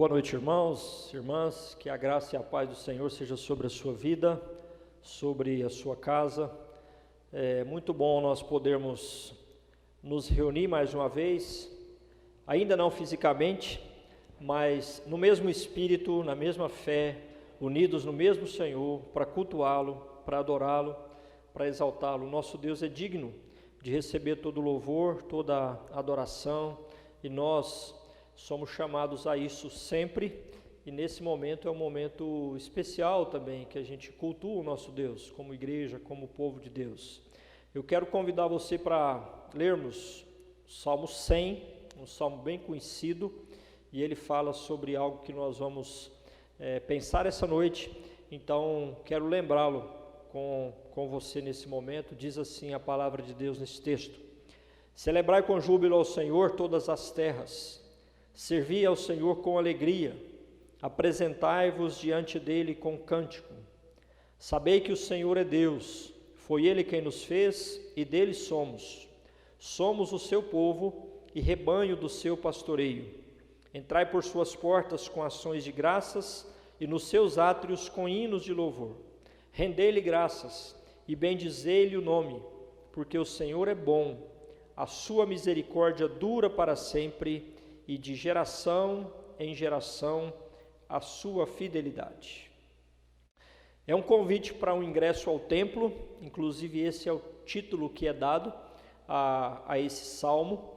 Boa noite, irmãos, irmãs, que a graça e a paz do Senhor seja sobre a sua vida, sobre a sua casa. É muito bom nós podermos nos reunir mais uma vez, ainda não fisicamente, mas no mesmo espírito, na mesma fé, unidos no mesmo Senhor, para cultuá-lo, para adorá-lo, para exaltá-lo. Nosso Deus é digno de receber todo louvor, toda adoração, e nós somos chamados a isso sempre, e nesse momento é um momento especial também, que a gente cultua o nosso Deus, como igreja, como povo de Deus. Eu quero convidar você para lermos o Salmo 100, um salmo bem conhecido, e ele fala sobre algo que nós vamos pensar essa noite. Então quero lembrá-lo com você nesse momento. Diz assim a palavra de Deus nesse texto: celebrai com júbilo ao Senhor todas as terras, servi ao Senhor com alegria, apresentai-vos diante dele com cântico. Sabei que o Senhor é Deus, foi Ele quem nos fez e dele somos. Somos o seu povo e rebanho do seu pastoreio. Entrai por suas portas com ações de graças e nos seus átrios com hinos de louvor. Rendei-lhe graças e bendizei-lhe o nome, porque o Senhor é bom, a sua misericórdia dura para sempre, e de geração em geração a sua fidelidade. É um convite para um ingresso ao templo, inclusive esse é o título que é dado a esse salmo,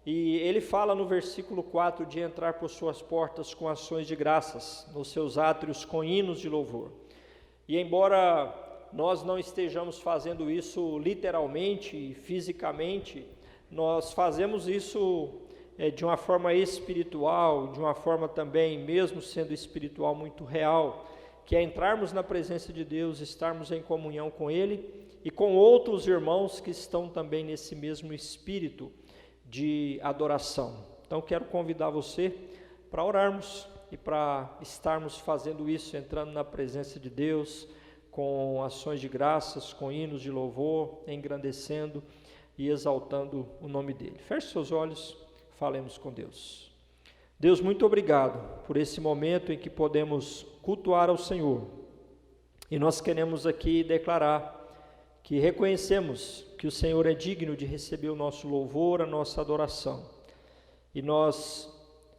e ele fala no versículo 4 de entrar por suas portas com ações de graças, nos seus átrios com hinos de louvor. E embora nós não estejamos fazendo isso literalmente e fisicamente, nós fazemos isso de uma forma espiritual, de uma forma também, mesmo sendo espiritual, muito real, que é entrarmos na presença de Deus, estarmos em comunhão com Ele e com outros irmãos que estão também nesse mesmo espírito de adoração. Então quero convidar você para orarmos e para estarmos fazendo isso, entrando na presença de Deus, com ações de graças, com hinos de louvor, engrandecendo e exaltando o nome dEle. Feche seus olhos. Falemos com Deus. Deus, muito obrigado por esse momento em que podemos cultuar ao Senhor. E nós queremos aqui declarar que reconhecemos que o Senhor é digno de receber o nosso louvor, a nossa adoração. E nós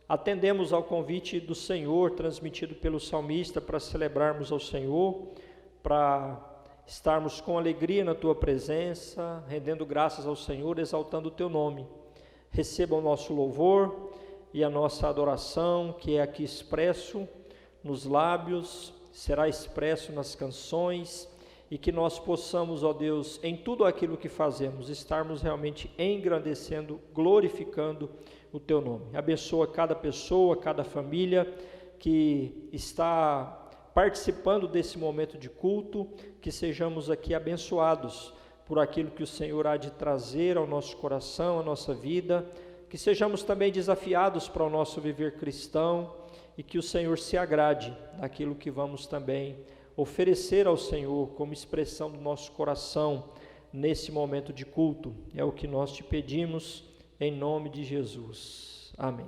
atendemos ao convite do Senhor, transmitido pelo salmista, para celebrarmos ao Senhor, para estarmos com alegria na Tua presença, rendendo graças ao Senhor, exaltando o Teu nome. Receba o nosso louvor e a nossa adoração, que é aqui expresso nos lábios, será expresso nas canções, e que nós possamos, ó Deus, em tudo aquilo que fazemos, estarmos realmente engrandecendo, glorificando o Teu nome. Abençoa cada pessoa, cada família que está participando desse momento de culto, que sejamos aqui abençoados por aquilo que o Senhor há de trazer ao nosso coração, à nossa vida, que sejamos também desafiados para o nosso viver cristão e que o Senhor se agrade daquilo que vamos também oferecer ao Senhor como expressão do nosso coração nesse momento de culto. É o que nós te pedimos em nome de Jesus. Amém.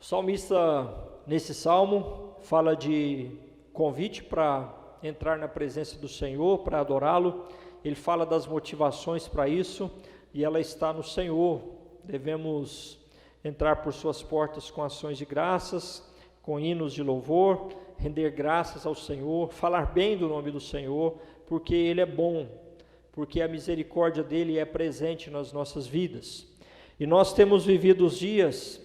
O salmista, nesse salmo, fala de convite para entrar na presença do Senhor, para adorá-lo. Ele fala das motivações para isso, e ela está no Senhor. Devemos entrar por suas portas com ações de graças, com hinos de louvor, render graças ao Senhor, falar bem do nome do Senhor, porque Ele é bom, porque a misericórdia dEle é presente nas nossas vidas. E nós temos vivido os dias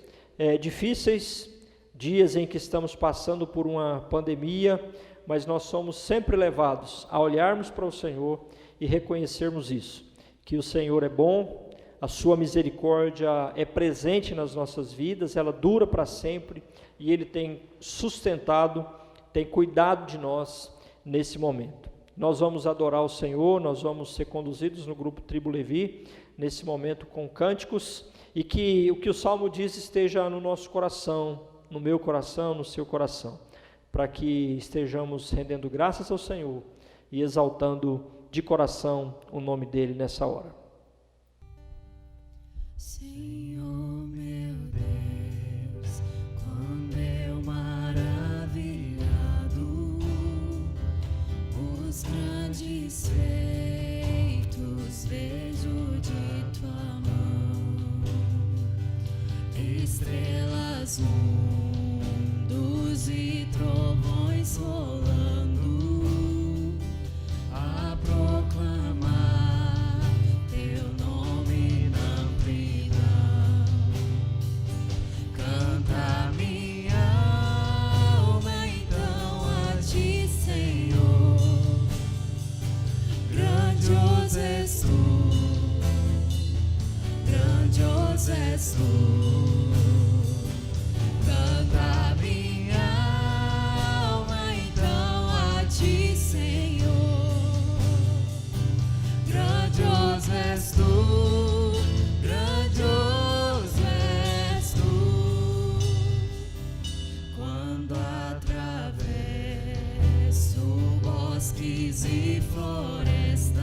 difíceis, dias em que estamos passando por uma pandemia, mas nós somos sempre levados a olharmos para o Senhor e reconhecermos isso, que o Senhor é bom, a sua misericórdia é presente nas nossas vidas, ela dura para sempre, e Ele tem sustentado, tem cuidado de nós nesse momento. Nós vamos adorar o Senhor, nós vamos ser conduzidos no grupo Tribo Levi, nesse momento com cânticos, e que o que o Salmo diz esteja no nosso coração, no meu coração, no seu coração, para que estejamos rendendo graças ao Senhor e exaltando de coração o nome dEle nessa hora. Senhor meu Deus, feitos vejo de tua mão, estrelas, mundos e trovões rolando a proclamar teu nome na amplidão. Canta minha alma então a ti, Senhor. Grandioso és tu, grandioso és tu. Canta minha alma então a ti, Senhor. Grandioso és tu, grandioso és tu. Quando atravesso bosques e florestas,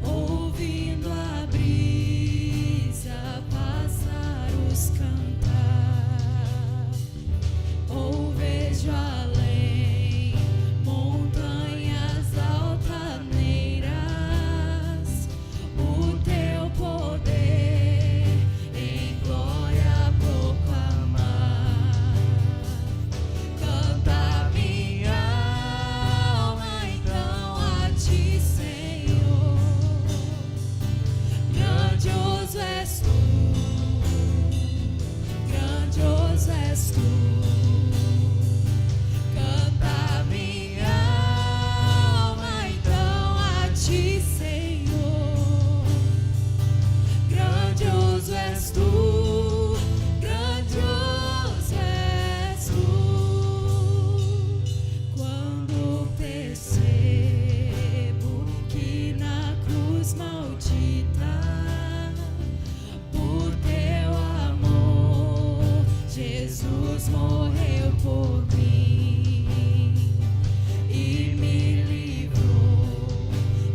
ouvindo a brisa, pássaros cantar, ou vejo além montanhas altaneiras, o teu poder em glória proclamar. Canta minha alma então a ti, Senhor. Grandioso és tu, grandioso és tu. Canta minha alma então a ti, Senhor. Grandioso és tu, grandioso és tu. Quando percebo que na cruz maldita, por teu amor, Jesus morreu por mim e me livrou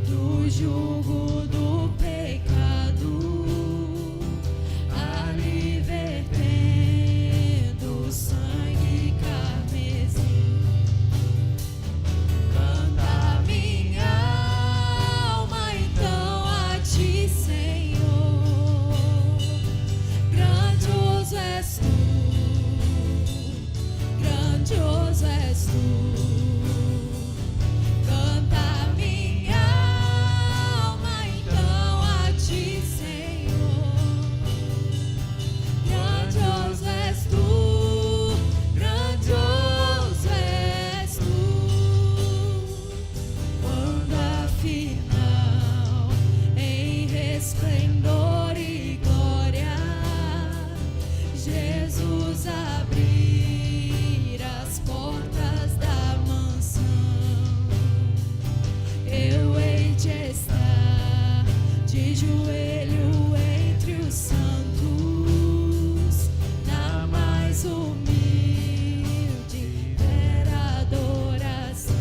do jugo do pecado, ali vertendo sangue carmesim. Canta minha alma então a ti, Senhor. Grandioso és tu, grandioso és tu. Canta minha alma então a ti, Senhor. Grandioso és tu, grandioso és tu. Quando afinal em resplendor e glória Jesus abrir as portas da mansão, eu hei de estar de joelho entre os santos, na mais humilde vera adoração.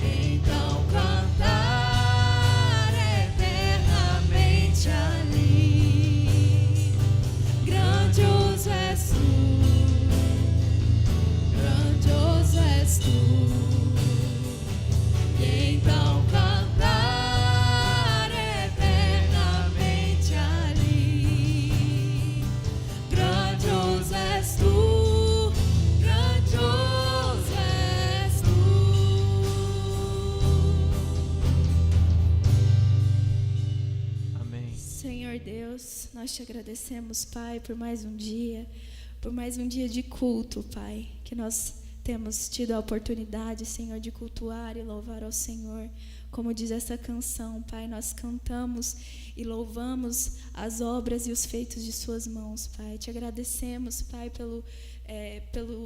Então cantar eternamente ali. Grandioso és tu, grandioso és tu. E então cantar eternamente ali. Grandioso és tu, grandioso és tu. Amém. Senhor Deus, nós te agradecemos, Pai, por mais um dia de culto, Pai, que nós temos tido a oportunidade, Senhor, de cultuar e louvar ao Senhor. Como diz essa canção, Pai, nós cantamos e louvamos as obras e os feitos de suas mãos, Pai. Te agradecemos, Pai, pelo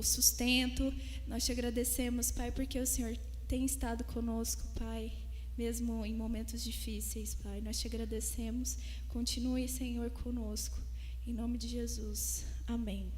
sustento. Nós te agradecemos, Pai, porque o Senhor tem estado conosco, Pai, mesmo em momentos difíceis, Pai. Nós te agradecemos. Continue, Senhor, conosco. Em nome de Jesus. Amém.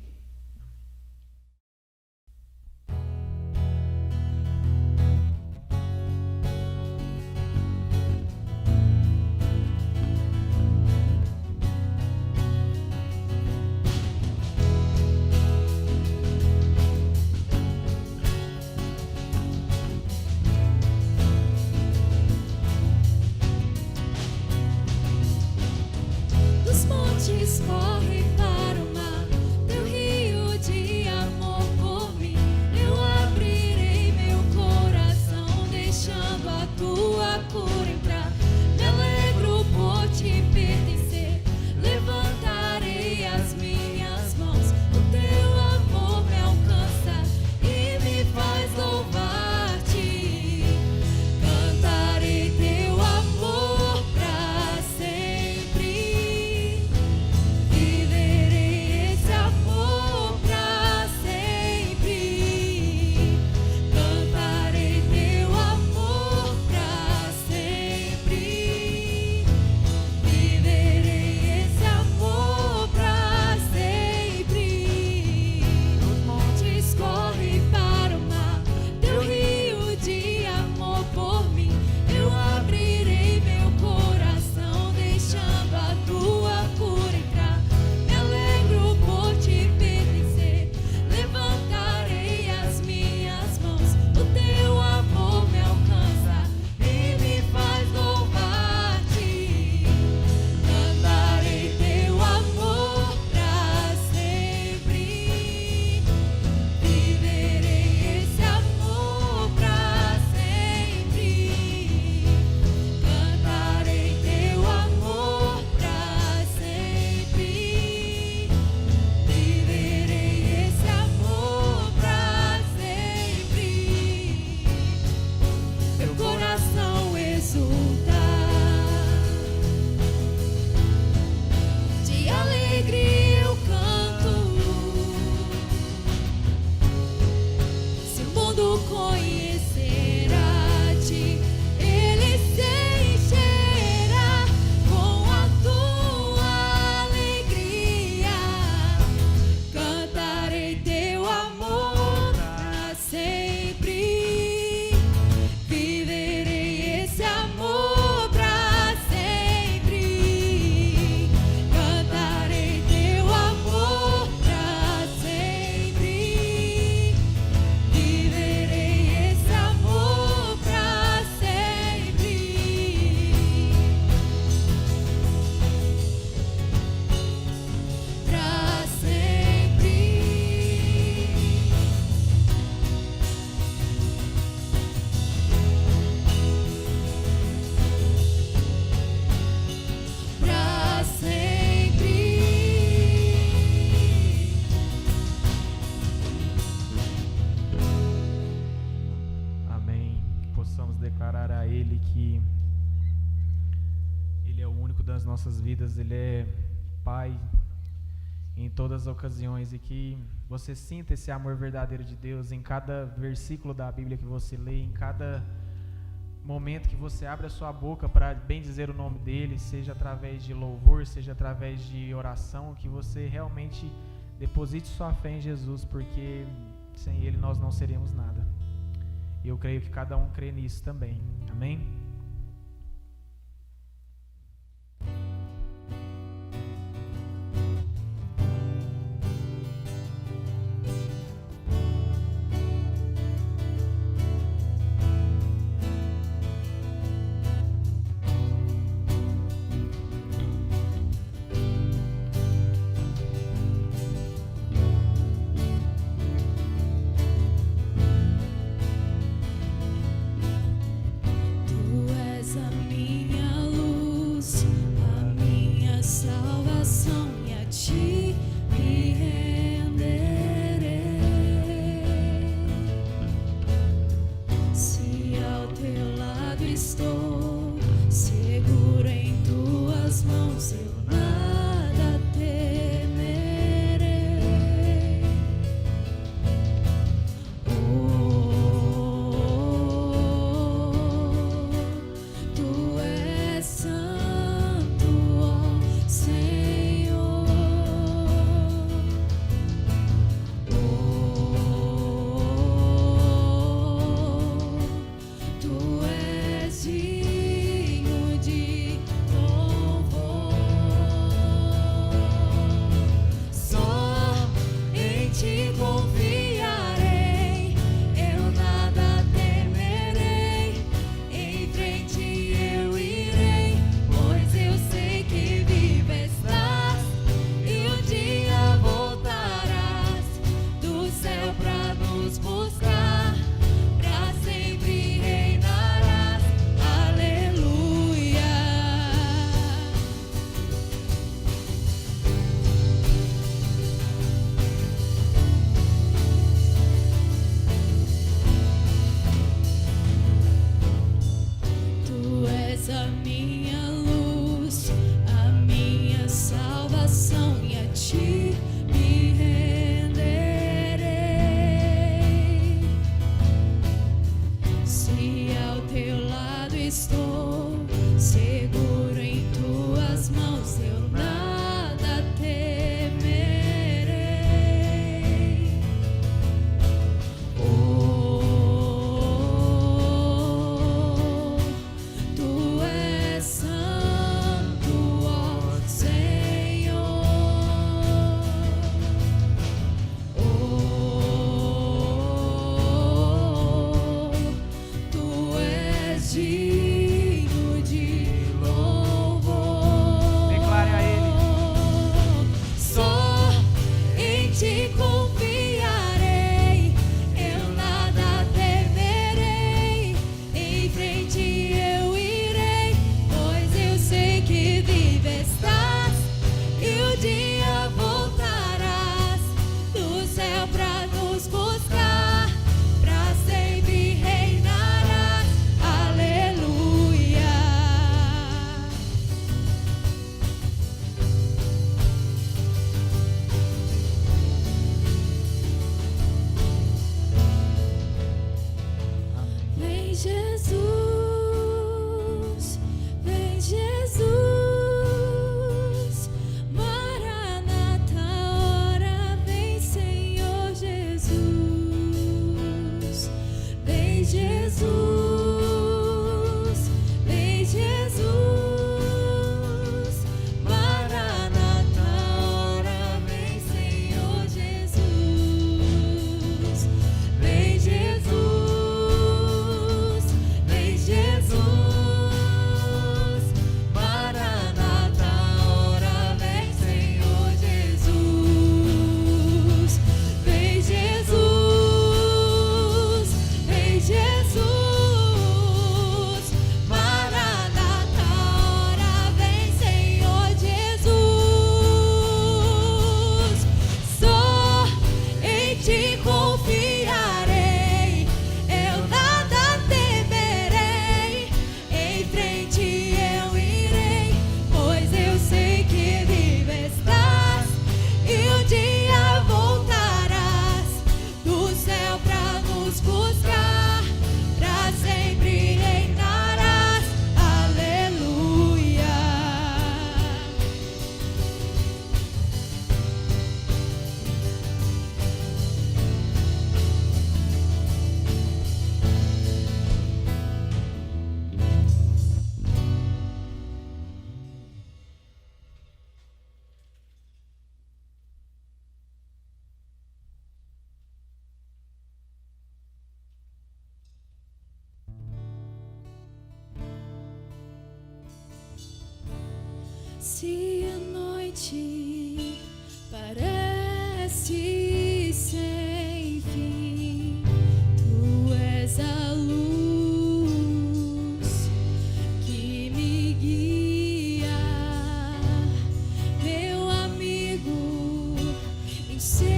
possamos declarar a Ele que Ele é o único das nossas vidas, Ele é Pai em todas as ocasiões, e que você sinta esse amor verdadeiro de Deus em cada versículo da Bíblia que você lê, em cada momento que você abre a sua boca para bendizer o nome dEle, seja através de louvor, seja através de oração, que você realmente deposite sua fé em Jesus, porque sem Ele nós não seríamos nada. E eu creio que cada um crê nisso também. Amém? Se a noite parece sem fim, tu és a luz que me guia, meu amigo inseparável.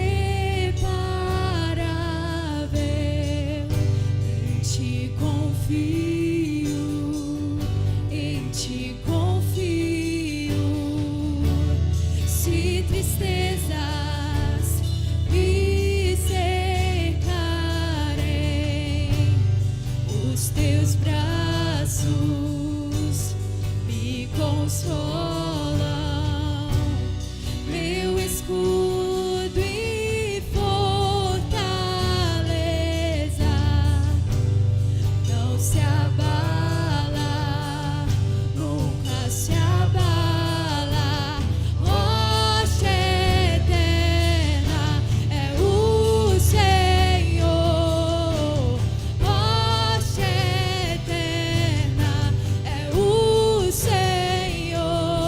Em ti confio, em ti confio. Se tristezas me cercarem, os teus braços me consolam, meu escudo e fortaleza. Não se abala, nunca se abala. Rocha eterna é o Senhor. Rocha eterna é o Senhor.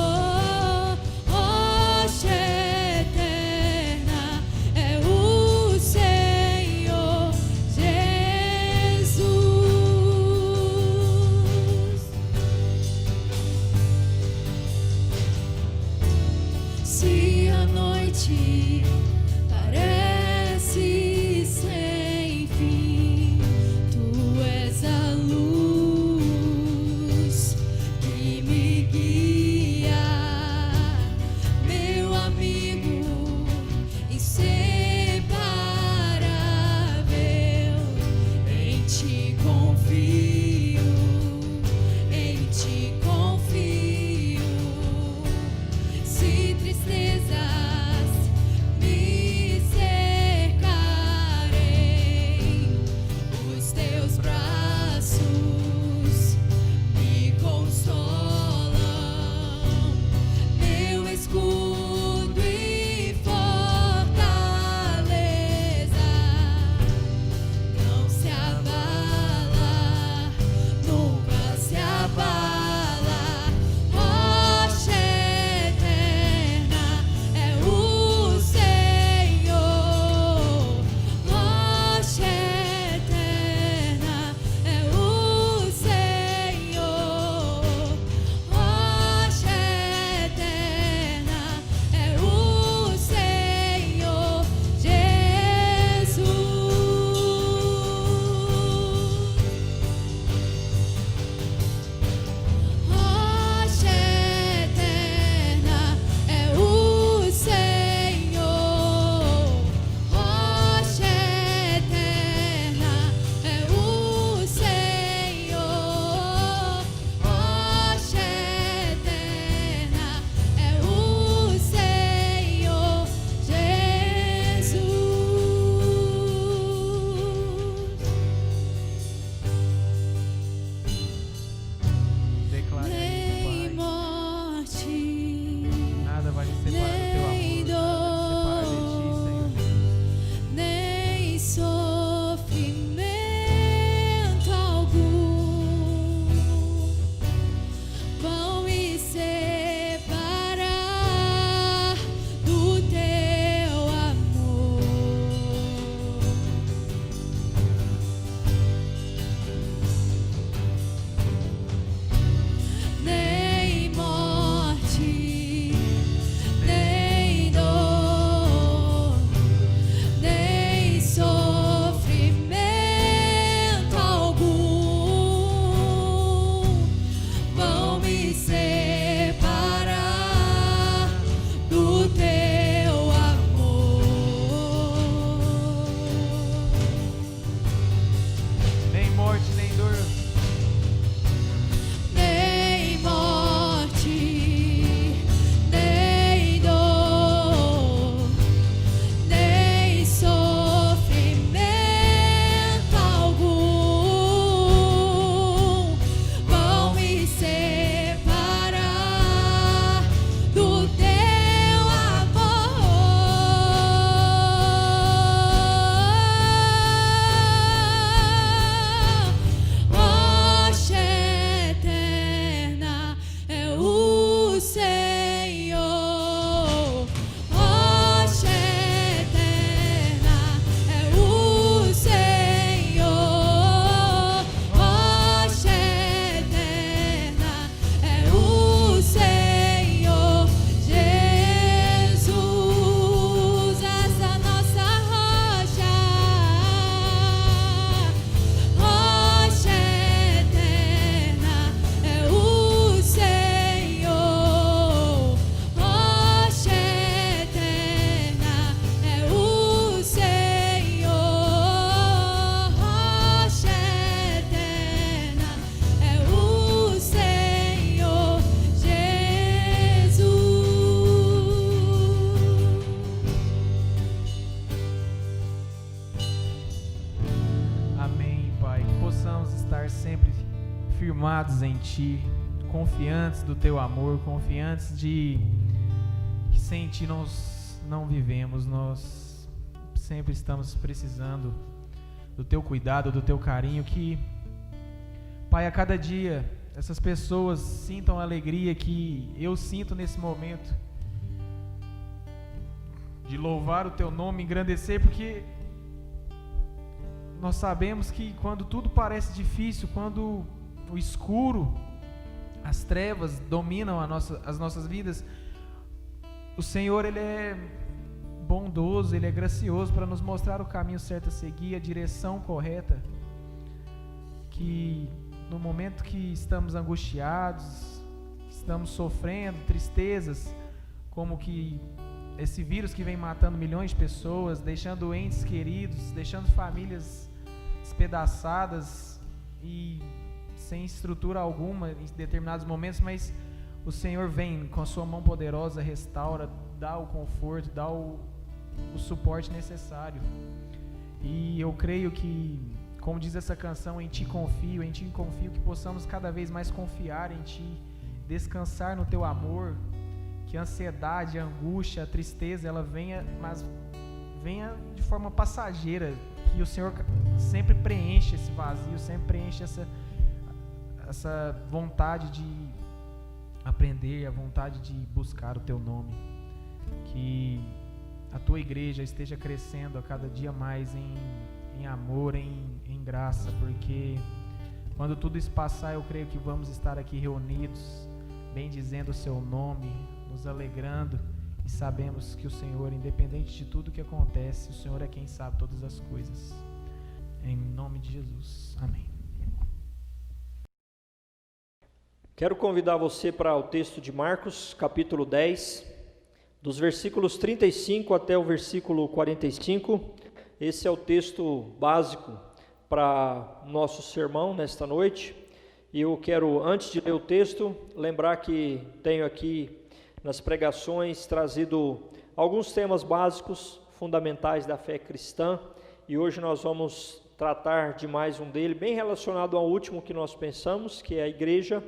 firmados em Ti, confiantes do Teu amor, confiantes de que sem Ti nós não vivemos, nós sempre estamos precisando do Teu cuidado, do Teu carinho, que, Pai, a cada dia essas pessoas sintam a alegria que eu sinto nesse momento, de louvar o Teu nome, engrandecer, porque nós sabemos que quando tudo parece difícil, quando o escuro, as trevas dominam as nossas vidas, o Senhor, Ele é bondoso, Ele é gracioso para nos mostrar o caminho certo a seguir, a direção correta, que no momento que estamos angustiados, estamos sofrendo tristezas, como que esse vírus que vem matando milhões de pessoas, deixando entes queridos, deixando famílias despedaçadas e sem estrutura alguma em determinados momentos, mas o Senhor vem com a sua mão poderosa, restaura, dá o conforto, dá o suporte necessário. E eu creio que, como diz essa canção, em Ti confio, que possamos cada vez mais confiar em Ti, descansar no Teu amor, que a ansiedade, a angústia, a tristeza, ela venha, mas venha de forma passageira, que o Senhor sempre preenche esse vazio, sempre preenche essa vontade de aprender, a vontade de buscar o Teu nome, que a Tua igreja esteja crescendo a cada dia mais em amor, em graça, porque quando tudo isso passar, eu creio que vamos estar aqui reunidos, bendizendo o Seu nome, nos alegrando, e sabemos que o Senhor, independente de tudo que acontece, o Senhor é quem sabe todas as coisas. Em nome de Jesus. Amém. Quero convidar você para o texto de Marcos, capítulo 10, dos versículos 35 até o versículo 45. Esse é o texto básico para nosso sermão nesta noite. E eu quero, antes de ler o texto, lembrar que tenho aqui nas pregações trazido alguns temas básicos, fundamentais da fé cristã, e hoje nós vamos tratar de mais um dele, bem relacionado ao último que nós pensamos, que é a igreja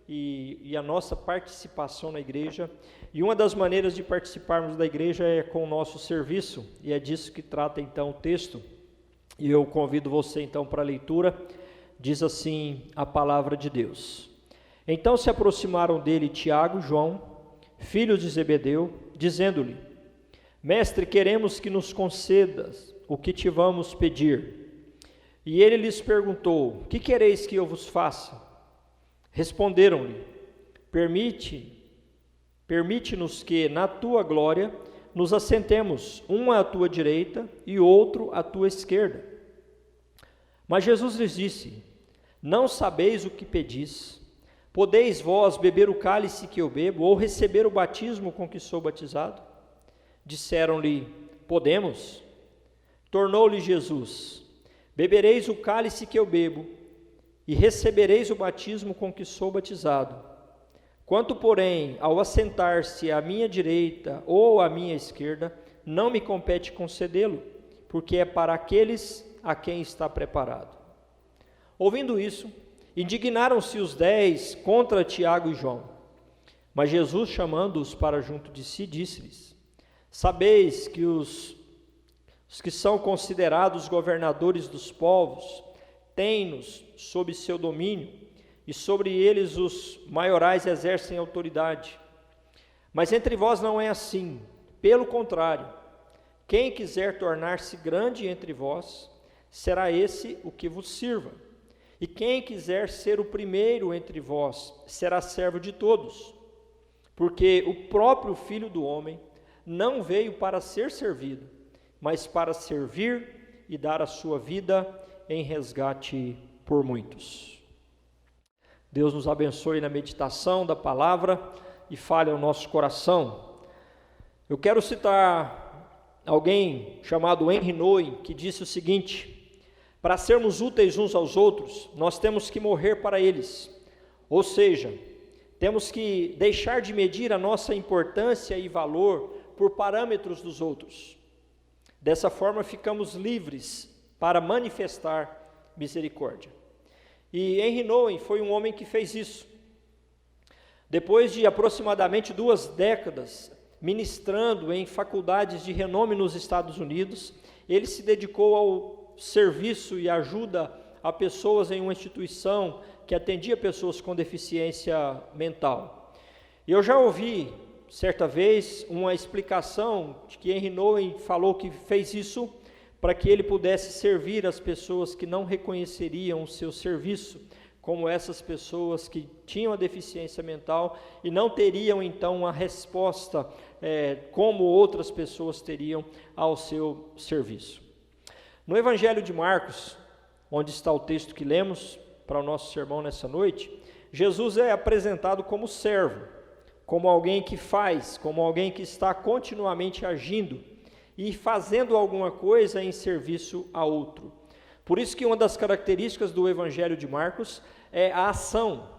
e a nossa participação na igreja. E uma das maneiras de participarmos da igreja é com o nosso serviço, e é disso que trata então o texto. E eu convido você então para a leitura. Diz assim a palavra de Deus: Então se aproximaram dele Tiago e João, filhos de Zebedeu, dizendo-lhe: Mestre, queremos que nos concedas o que te vamos pedir. E ele lhes perguntou: Que quereis que eu vos faça? Responderam-lhe: Permite-nos que na tua glória nos assentemos, um à tua direita e outro à tua esquerda. Mas Jesus lhes disse: Não sabeis o que pedis. Podeis vós beber o cálice que eu bebo, ou receber o batismo com que sou batizado? Disseram-lhe: Podemos. Tornou-lhe Jesus: Bebereis o cálice que eu bebo, e recebereis o batismo com que sou batizado. Quanto, porém, ao assentar-se à minha direita ou à minha esquerda, não me compete concedê-lo, porque é para aqueles a quem está preparado. Ouvindo isso, indignaram-se os 10 contra Tiago e João. Mas Jesus, chamando-os para junto de si, disse-lhes: Sabeis que os que são considerados governadores dos povos têm-nos sob seu domínio, e sobre eles os maiorais exercem autoridade. Mas entre vós não é assim. Pelo contrário, quem quiser tornar-se grande entre vós, será esse o que vos sirva. E quem quiser ser o primeiro entre vós, será servo de todos. Porque o próprio Filho do Homem não veio para ser servido, mas para servir e dar a sua vida em resgate por muitos. Deus nos abençoe na meditação da palavra e fale ao nosso coração. Eu quero citar alguém chamado Henry Nouwen, que disse o seguinte: para sermos úteis uns aos outros, nós temos que morrer para eles. Ou seja, temos que deixar de medir a nossa importância e valor por parâmetros dos outros. Dessa forma, ficamos livres para manifestar misericórdia. E Henry Nouwen foi um homem que fez isso. Depois de aproximadamente 2 décadas ministrando em faculdades de renome nos Estados Unidos, ele se dedicou ao serviço e ajuda a pessoas em uma instituição que atendia pessoas com deficiência mental. Eu já ouvi, certa vez, uma explicação de que Henry Nouwen falou que fez isso para que ele pudesse servir as pessoas que não reconheceriam o seu serviço, como essas pessoas que tinham a deficiência mental e não teriam então uma resposta como outras pessoas teriam ao seu serviço. No Evangelho de Marcos, onde está o texto que lemos para o nosso sermão nessa noite, Jesus é apresentado como servo, como alguém que faz, como alguém que está continuamente agindo e fazendo alguma coisa em serviço a outro. Por isso que uma das características do Evangelho de Marcos é a ação.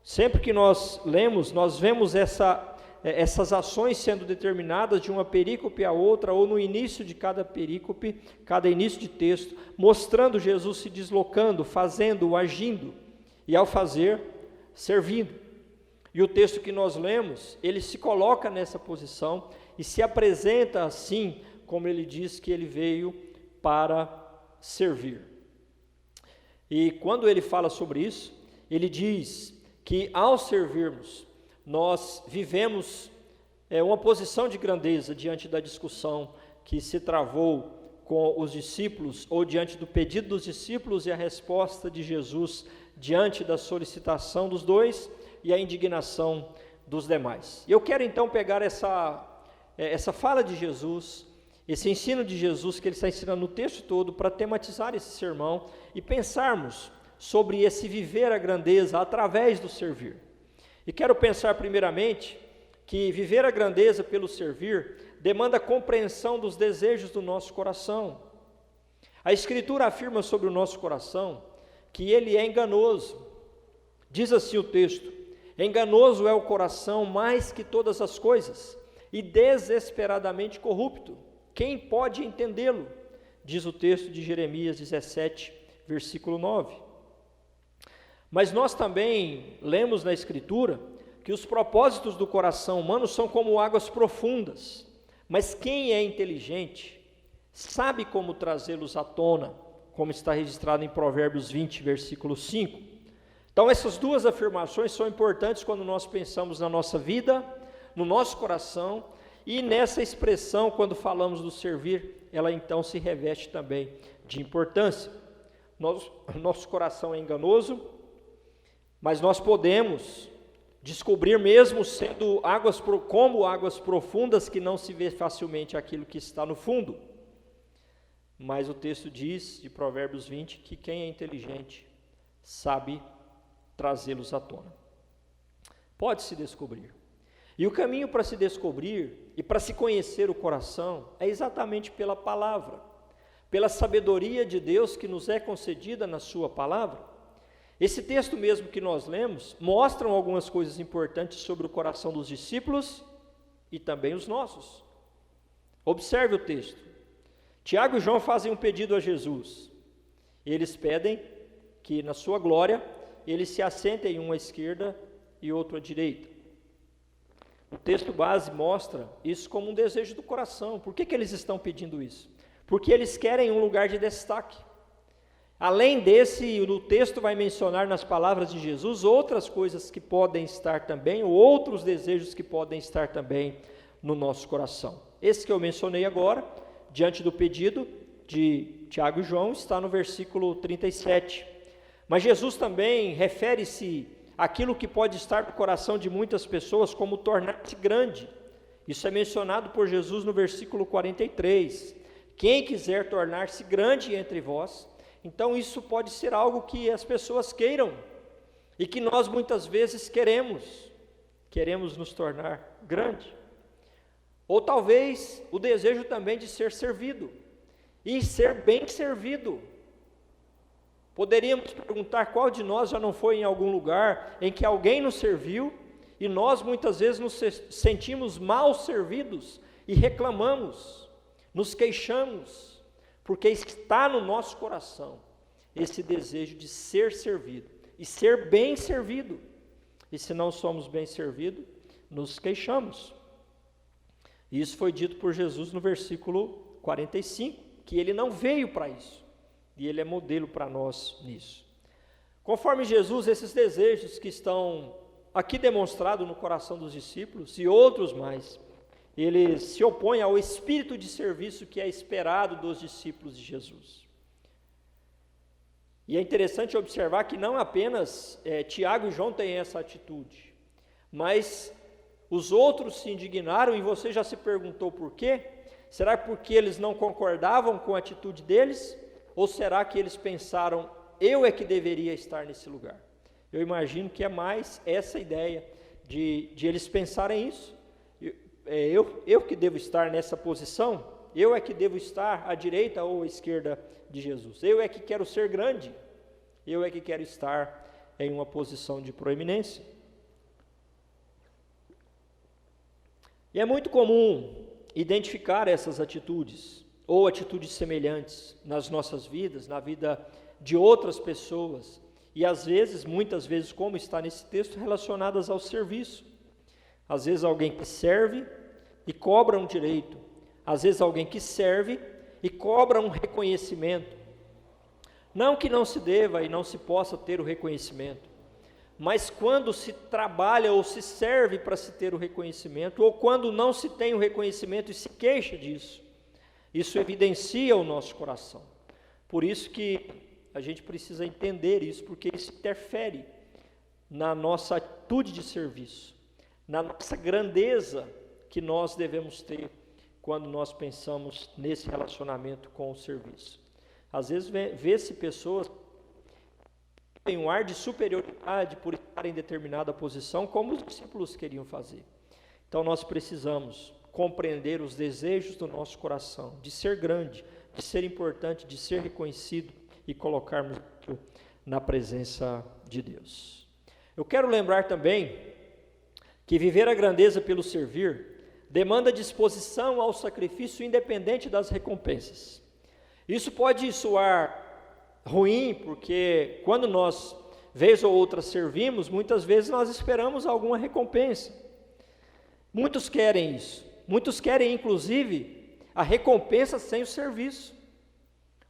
Sempre que nós lemos, nós vemos essas ações sendo determinadas de uma perícope a outra, ou no início de cada perícope, cada início de texto, mostrando Jesus se deslocando, fazendo, agindo, e ao fazer, servindo. E o texto que nós lemos, ele se coloca nessa posição e se apresenta assim, como ele diz que ele veio para servir. E quando ele fala sobre isso, ele diz que ao servirmos, nós vivemos uma posição de grandeza diante da discussão que se travou com os discípulos, ou diante do pedido dos discípulos e a resposta de Jesus diante da solicitação dos dois e a indignação dos demais. E eu quero então pegar essa fala de Jesus, esse ensino de Jesus que ele está ensinando no texto todo, para tematizar esse sermão e pensarmos sobre esse viver a grandeza através do servir. E quero pensar primeiramente que viver a grandeza pelo servir demanda compreensão dos desejos do nosso coração. A Escritura afirma sobre o nosso coração que ele é enganoso. Diz assim o texto: enganoso é o coração mais que todas as coisas e desesperadamente corrupto. Quem pode entendê-lo? Diz o texto de Jeremias 17, versículo 9. Mas nós também lemos na Escritura que os propósitos do coração humano são como águas profundas, mas quem é inteligente sabe como trazê-los à tona, como está registrado em Provérbios 20, versículo 5. Então essas duas afirmações são importantes quando nós pensamos na nossa vida, no nosso coração, e nessa expressão, quando falamos do servir, ela então se reveste também de importância. Nosso coração é enganoso, mas nós podemos descobrir, mesmo sendo como águas profundas, que não se vê facilmente aquilo que está no fundo. Mas o texto diz, de Provérbios 20, que quem é inteligente sabe trazê-los à tona. Pode-se descobrir. E o caminho para se descobrir e para se conhecer o coração é exatamente pela palavra, pela sabedoria de Deus que nos é concedida na sua palavra. Esse texto mesmo que nós lemos mostra algumas coisas importantes sobre o coração dos discípulos e também os nossos. Observe o texto. Tiago e João fazem um pedido a Jesus. Eles pedem que na sua glória ele se assente em uma à esquerda e outro à direita. O texto base mostra isso como um desejo do coração. Por que eles estão pedindo isso? Porque eles querem um lugar de destaque. Além desse, o texto vai mencionar nas palavras de Jesus outras coisas que podem estar também, ou outros desejos que podem estar também no nosso coração. Esse que eu mencionei agora, diante do pedido de Tiago e João, está no versículo 37. Mas Jesus também refere-se àquilo que pode estar no coração de muitas pessoas como tornar-se grande. Isso é mencionado por Jesus no versículo 43. Quem quiser tornar-se grande entre vós, então isso pode ser algo que as pessoas queiram e que nós muitas vezes queremos nos tornar grande. Ou talvez o desejo também de ser servido e ser bem servido. Poderíamos perguntar qual de nós já não foi em algum lugar em que alguém nos serviu e nós muitas vezes nos sentimos mal servidos e reclamamos, nos queixamos, porque está no nosso coração esse desejo de ser servido e ser bem servido. E se não somos bem servidos, nos queixamos. Isso foi dito por Jesus no versículo 45, que ele não veio para isso, e ele é modelo para nós nisso. Conforme Jesus, esses desejos que estão aqui demonstrados no coração dos discípulos, e outros mais, eles se opõem ao espírito de serviço que é esperado dos discípulos de Jesus. E é interessante observar que não apenas Tiago e João têm essa atitude, mas os outros se indignaram, e você já se perguntou por quê? Será porque eles não concordavam com a atitude deles? Ou será que eles pensaram, eu é que deveria estar nesse lugar? Eu imagino que é mais essa ideia de eles pensarem isso. Eu que devo estar nessa posição? Eu é que devo estar à direita ou à esquerda de Jesus? Eu é que quero ser grande? Eu é que quero estar em uma posição de proeminência? E é muito comum identificar essas atitudes, ou atitudes semelhantes nas nossas vidas, na vida de outras pessoas, e às vezes, muitas vezes, como está nesse texto, relacionadas ao serviço. Às vezes alguém que serve e cobra um direito, às vezes alguém que serve e cobra um reconhecimento. Não que não se deva e não se possa ter o reconhecimento, mas quando se trabalha ou se serve para se ter o reconhecimento, ou quando não se tem o reconhecimento e se queixa disso, isso evidencia o nosso coração. Por isso que a gente precisa entender isso, porque isso interfere na nossa atitude de serviço, na nossa grandeza que nós devemos ter quando nós pensamos nesse relacionamento com o serviço. Às vezes vê-se pessoas que têm um ar de superioridade por estar em determinada posição, como os discípulos queriam fazer. Então nós precisamos compreender os desejos do nosso coração, de ser grande, de ser importante, de ser reconhecido e colocarmos na presença de Deus. Eu quero lembrar também que viver a grandeza pelo servir demanda disposição ao sacrifício independente das recompensas. Isso pode soar ruim, porque quando nós, vez ou outra, servimos, muitas vezes nós esperamos alguma recompensa. Muitos querem isso. Muitos querem, inclusive, a recompensa sem o serviço.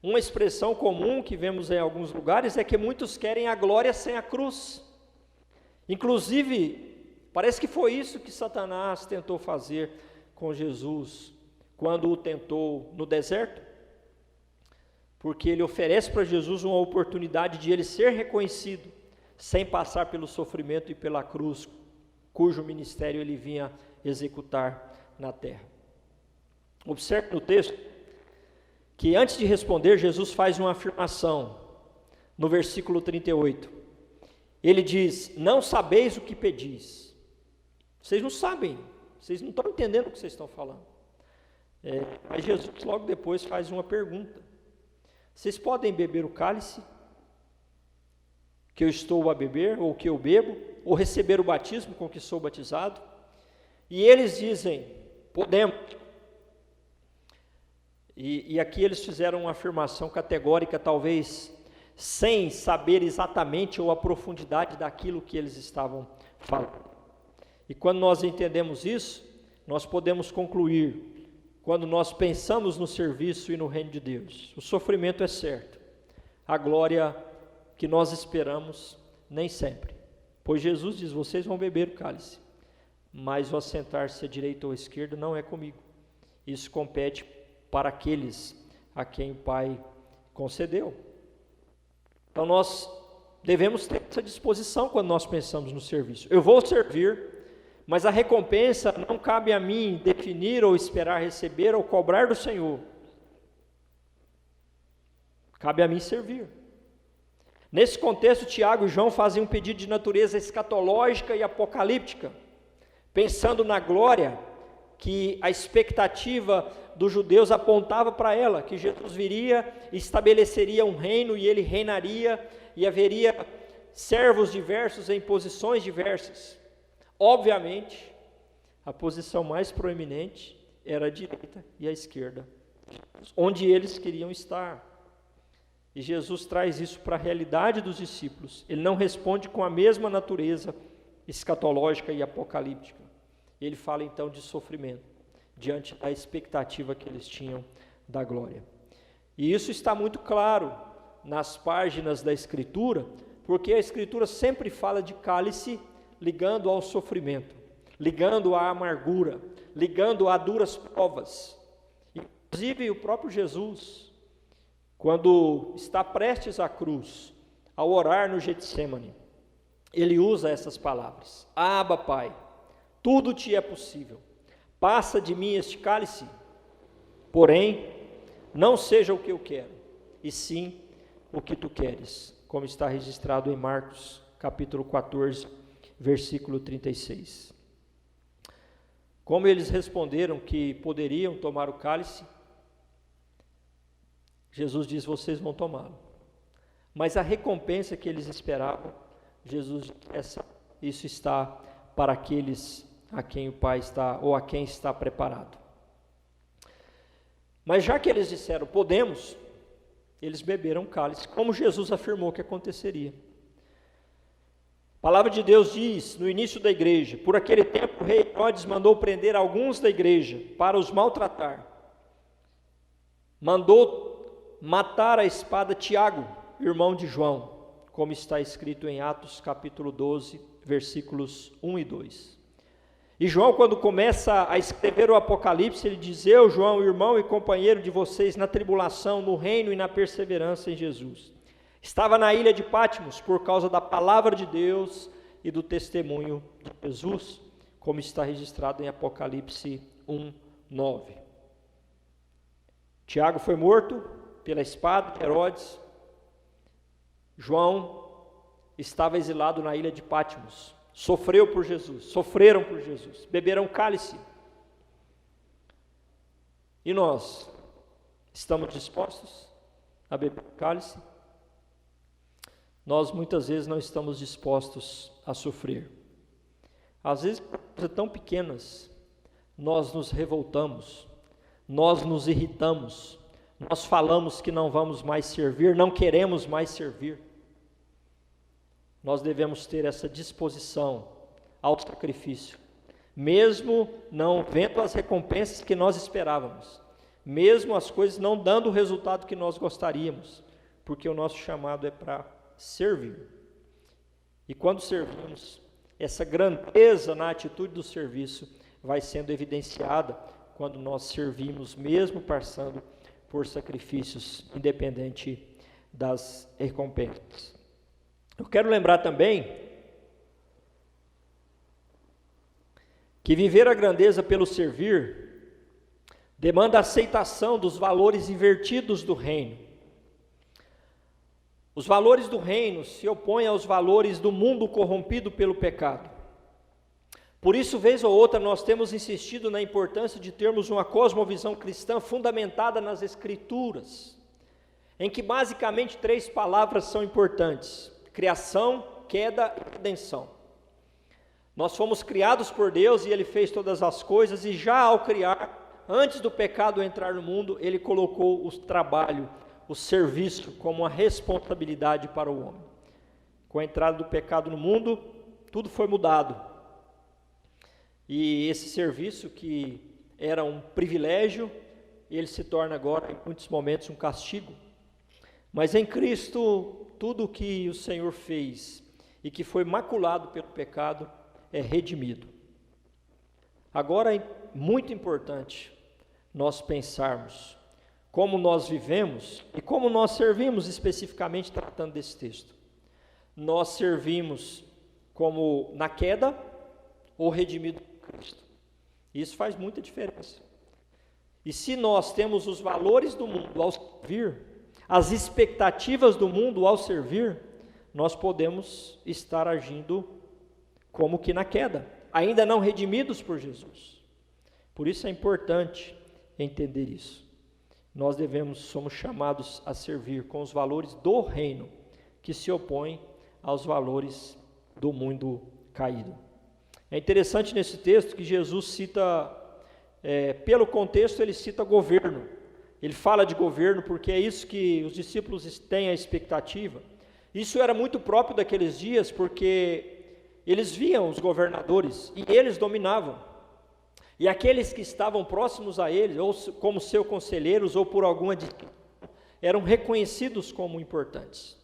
Uma expressão comum que vemos em alguns lugares é que muitos querem a glória sem a cruz. Inclusive, parece que foi isso que Satanás tentou fazer com Jesus, quando o tentou no deserto, porque ele oferece para Jesus uma oportunidade de ele ser reconhecido, sem passar pelo sofrimento e pela cruz, cujo ministério ele vinha executar na terra. Observe no texto, que antes de responder, Jesus faz uma afirmação, no versículo 38, ele diz, não sabeis o que pedis. Vocês não sabem, vocês não estão entendendo o que vocês estão falando. Mas Jesus logo depois faz uma pergunta: vocês podem beber o cálice que eu estou a beber, ou que eu bebo, ou receber o batismo com que sou batizado? E eles dizem, podemos. E aqui eles fizeram uma afirmação categórica, talvez sem saber exatamente ou a profundidade daquilo que eles estavam falando. E quando nós entendemos isso, nós podemos concluir, quando nós pensamos no serviço e no reino de Deus, o sofrimento é certo, a glória que nós esperamos, nem sempre. Pois Jesus diz, vocês vão beber o cálice, mas o assentar-se à direita ou à esquerda não é comigo. Isso compete para aqueles a quem o Pai concedeu. Então nós devemos ter essa disposição quando nós pensamos no serviço. Eu vou servir, mas a recompensa não cabe a mim definir ou esperar receber ou cobrar do Senhor. Cabe a mim servir. Nesse contexto, Tiago e João fazem um pedido de natureza escatológica e apocalíptica, pensando na glória que a expectativa dos judeus apontava para ela, que Jesus viria e estabeleceria um reino e ele reinaria e haveria servos diversos em posições diversas. Obviamente, a posição mais proeminente era a direita e a esquerda, onde eles queriam estar. E Jesus traz isso para a realidade dos discípulos. Ele não responde com a mesma natureza escatológica e apocalíptica. Ele fala então de sofrimento, diante da expectativa que eles tinham da glória. E isso está muito claro nas páginas da Escritura, porque a Escritura sempre fala de cálice ligando ao sofrimento, ligando à amargura, ligando a duras provas. Inclusive o próprio Jesus, quando está prestes à cruz, ao orar no Getsêmani, ele usa essas palavras: Abba, Pai, tudo te é possível, passa de mim este cálice, porém, não seja o que eu quero, e sim o que tu queres, como está registrado em Marcos, capítulo 14, versículo 36. Como eles responderam que poderiam tomar o cálice, Jesus diz: vocês vão tomá-lo. Mas a recompensa que eles esperavam, Jesus diz: isso está para aqueles a quem o Pai está, ou a quem está preparado. Mas já que eles disseram podemos, eles beberam o cálice, como Jesus afirmou que aconteceria. A palavra de Deus diz, no início da igreja: por aquele tempo o rei Herodes mandou prender alguns da igreja para os maltratar. Mandou matar a espada Tiago, irmão de João, como está escrito em Atos capítulo 12, versículos 1 e 2. E João, quando começa a escrever o Apocalipse, ele diz: eu, João, irmão e companheiro de vocês na tribulação, no reino e na perseverança em Jesus. Estava na ilha de Patmos por causa da palavra de Deus e do testemunho de Jesus, como está registrado em Apocalipse 1, 9. Tiago foi morto pela espada de Herodes. João estava exilado na ilha de Patmos, sofreram por Jesus, beberam cálice. E nós, estamos dispostos a beber cálice? Nós muitas vezes não estamos dispostos a sofrer. Às vezes, coisas tão pequenas, nós nos revoltamos, nós nos irritamos, nós falamos que não vamos mais servir, não queremos mais servir. Nós devemos ter essa disposição ao sacrifício, mesmo não vendo as recompensas que nós esperávamos, mesmo as coisas não dando o resultado que nós gostaríamos, porque o nosso chamado é para servir. E quando servimos, essa grandeza na atitude do serviço vai sendo evidenciada quando nós servimos, mesmo passando por sacrifícios, independente das recompensas. Eu quero lembrar também que viver a grandeza pelo servir demanda a aceitação dos valores invertidos do reino. Os valores do reino se opõem aos valores do mundo corrompido pelo pecado. Por isso, vez ou outra, nós temos insistido na importância de termos uma cosmovisão cristã fundamentada nas Escrituras, em que basicamente 3 palavras são importantes: criação, queda e redenção. Nós fomos criados por Deus e Ele fez todas as coisas, e já ao criar, antes do pecado entrar no mundo, Ele colocou o trabalho, o serviço como uma responsabilidade para o homem. Com a entrada do pecado no mundo, tudo foi mudado. E esse serviço, que era um privilégio, ele se torna agora, em muitos momentos, um castigo. Mas em Cristo, tudo o que o Senhor fez e que foi maculado pelo pecado é redimido. Agora é muito importante nós pensarmos como nós vivemos e como nós servimos, especificamente tratando desse texto. Nós servimos como na queda ou redimido por Cristo. Isso faz muita diferença. E se nós temos os valores do mundo ao servir, as expectativas do mundo ao servir, nós podemos estar agindo como que na queda, ainda não redimidos por Jesus. Por isso é importante entender isso. Nós somos chamados a servir com os valores do reino, que se opõem aos valores do mundo caído. É interessante nesse texto que Jesus cita, pelo contexto ele cita governo, ele fala de governo porque é isso que os discípulos têm a expectativa. Isso era muito próprio daqueles dias, porque eles viam os governadores e eles dominavam. E aqueles que estavam próximos a eles, ou como seus conselheiros, ou por alguma eram reconhecidos como importantes.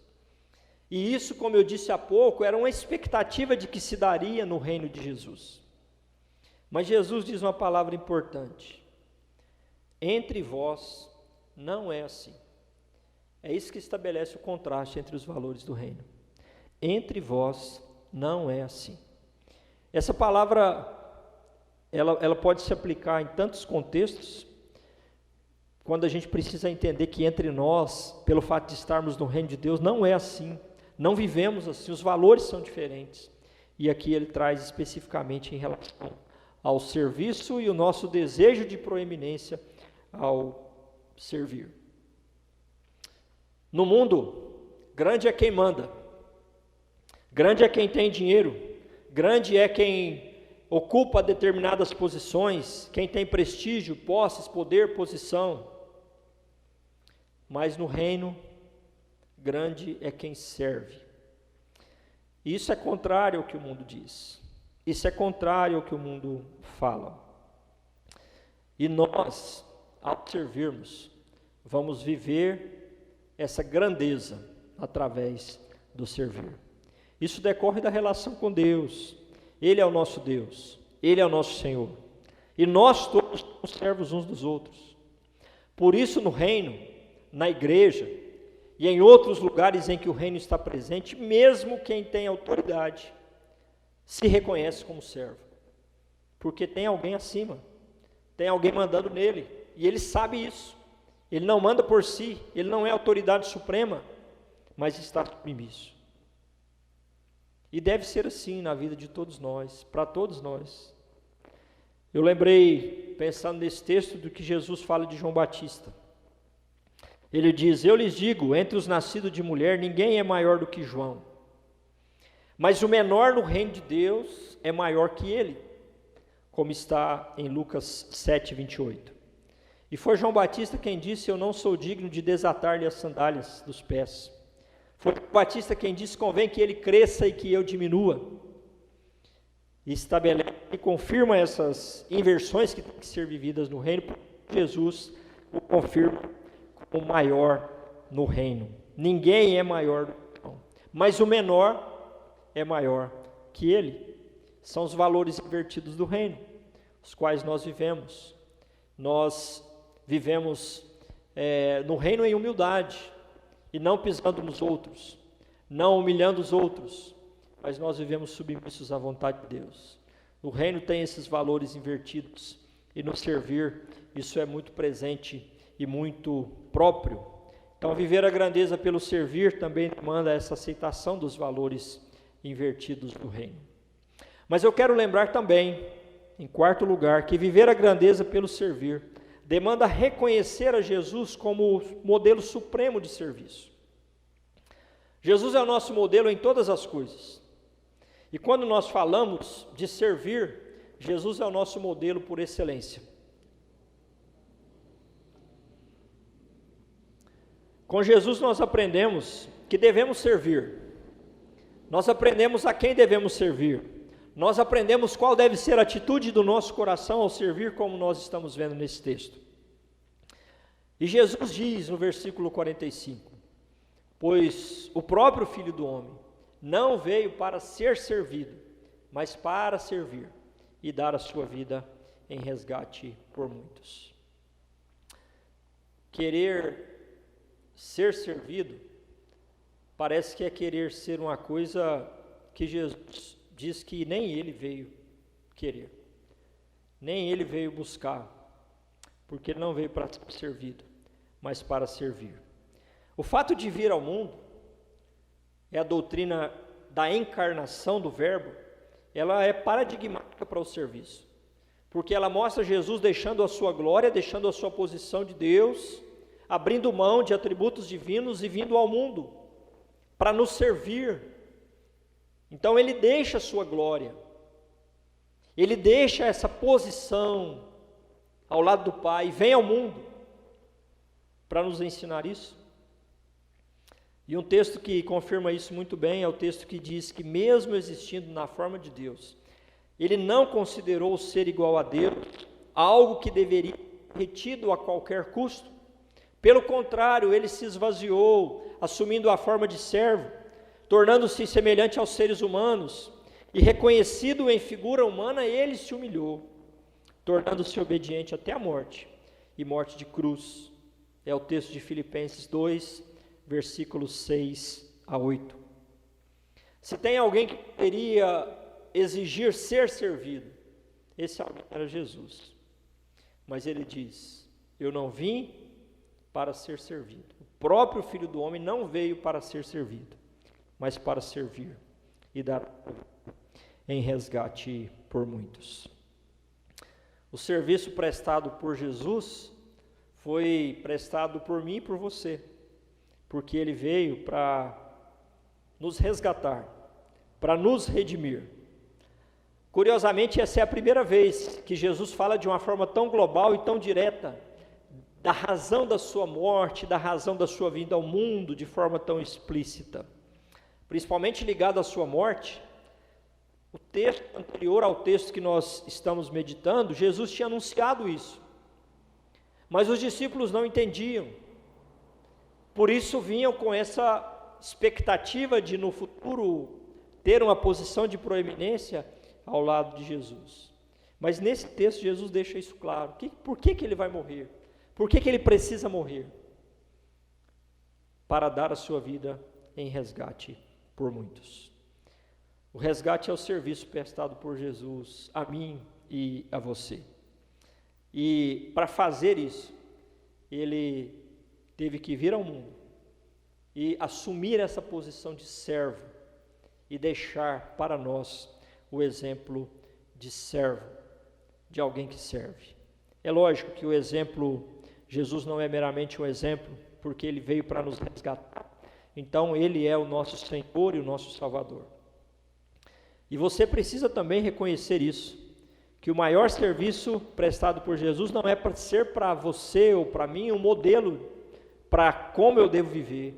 E isso, como eu disse há pouco, era uma expectativa de que se daria no reino de Jesus. Mas Jesus diz uma palavra importante: entre vós não é assim. É isso que estabelece o contraste entre os valores do reino. Entre vós não é assim. Essa palavra, ela pode se aplicar em tantos contextos, quando a gente precisa entender que entre nós, pelo fato de estarmos no reino de Deus, não é assim, não vivemos assim, os valores são diferentes. E aqui ele traz especificamente em relação ao serviço e o nosso desejo de proeminência ao servir. No mundo, grande é quem manda, grande é quem tem dinheiro, grande é quem ocupa determinadas posições, quem tem prestígio, posses, poder, posição. Mas no reino, grande é quem serve. Isso é contrário ao que o mundo diz. Isso é contrário ao que o mundo fala. E nós, ao servirmos, vamos viver essa grandeza através do servir. Isso decorre da relação com Deus. Ele é o nosso Deus, Ele é o nosso Senhor. E nós todos somos servos uns dos outros. Por isso, no reino, na igreja e em outros lugares em que o reino está presente, mesmo quem tem autoridade se reconhece como servo, porque tem alguém acima, tem alguém mandando nele, e ele sabe isso. Ele não manda por si, ele não é autoridade suprema, mas está submisso. E deve ser assim na vida de todos nós, para todos nós. Eu lembrei, pensando nesse texto, do que Jesus fala de João Batista. Ele diz: eu lhes digo, entre os nascidos de mulher, ninguém é maior do que João. Mas o menor no reino de Deus é maior que ele, como está em Lucas 7, 28. E foi João Batista quem disse: eu não sou digno de desatar-lhe as sandálias dos pés. Foi João Batista quem disse: convém que ele cresça e que eu diminua. E estabelece e confirma essas inversões que têm que ser vividas no reino. Jesus o confirma como maior no reino. Ninguém é maior do que João, mas o menor é maior que ele. São os valores invertidos do reino, os quais nós vivemos. Nós vivemos no reino em humildade, e não pisando nos outros, não humilhando os outros, mas nós vivemos submissos à vontade de Deus. O reino tem esses valores invertidos, e no servir, isso é muito presente e muito próprio. Então, viver a grandeza pelo servir também demanda essa aceitação dos valores invertidos do reino. Mas eu quero lembrar também, em quarto lugar, que viver a grandeza pelo servir demanda reconhecer a Jesus como o modelo supremo de serviço. Jesus é o nosso modelo em todas as coisas. E quando nós falamos de servir, Jesus é o nosso modelo por excelência. Com Jesus nós aprendemos que devemos servir. Nós aprendemos a quem devemos servir. Nós aprendemos qual deve ser a atitude do nosso coração ao servir, como nós estamos vendo nesse texto. E Jesus diz no versículo 45, pois o próprio Filho do Homem não veio para ser servido, mas para servir e dar a sua vida em resgate por muitos. Querer ser servido parece que é querer ser uma coisa que Jesus diz que nem ele veio querer, nem ele veio buscar, porque ele não veio para ser servido, mas para servir. O fato de vir ao mundo é a doutrina da encarnação do verbo, ela é paradigmática para o serviço, porque ela mostra Jesus deixando a sua glória, deixando a sua posição de Deus, abrindo mão de atributos divinos e vindo ao mundo para nos servir. Então ele deixa a sua glória, ele deixa essa posição ao lado do Pai, vem ao mundo para nos ensinar isso. E um texto que confirma isso muito bem é o texto que diz que, mesmo existindo na forma de Deus, ele não considerou o ser igual a Deus algo que deveria ser retido a qualquer custo. Pelo contrário, ele se esvaziou, assumindo a forma de servo, tornando-se semelhante aos seres humanos, e reconhecido em figura humana, ele se humilhou, tornando-se obediente até a morte, e morte de cruz. É o texto de Filipenses 2, versículos 6 a 8. Se tem alguém que poderia exigir ser servido, esse alguém era Jesus. Mas ele diz: eu não vim para ser servido. O próprio Filho do Homem não veio para ser servido, mas para servir e dar em resgate por muitos. O serviço prestado por Jesus foi prestado por mim e por você, porque ele veio para nos resgatar, para nos redimir. Curiosamente, essa é a primeira vez que Jesus fala de uma forma tão global e tão direta da razão da sua morte, da razão da sua vinda ao mundo de forma tão explícita. Principalmente ligado à sua morte, o texto anterior ao texto que nós estamos meditando, Jesus tinha anunciado isso. Mas os discípulos não entendiam. Por isso vinham com essa expectativa de no futuro ter uma posição de proeminência ao lado de Jesus. Mas nesse texto Jesus deixa isso claro. Por que ele vai morrer? Por que ele precisa morrer? Para dar a sua vida em resgate por muitos. O resgate é o serviço prestado por Jesus a mim e a você. E para fazer isso, ele teve que vir ao mundo e assumir essa posição de servo e deixar para nós o exemplo de servo, de alguém que serve. É lógico que o exemplo, Jesus não é meramente um exemplo, porque ele veio para nos resgatar. Então ele é o nosso Senhor e o nosso Salvador. E você precisa também reconhecer isso, que o maior serviço prestado por Jesus não é para ser para você ou para mim um modelo para como eu devo viver,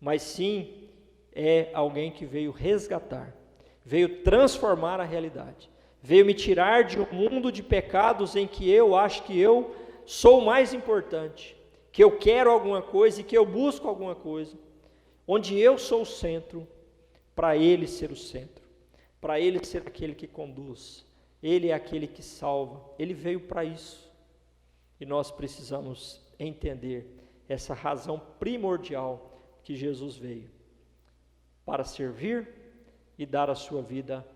mas sim é alguém que veio resgatar, veio transformar a realidade, veio me tirar de um mundo de pecados em que eu acho que eu sou o mais importante, que eu quero alguma coisa e que eu busco alguma coisa, onde eu sou o centro, para ele ser o centro, para ele ser aquele que conduz, ele é aquele que salva, ele veio para isso. E nós precisamos entender essa razão primordial que Jesus veio, para servir e dar a sua vida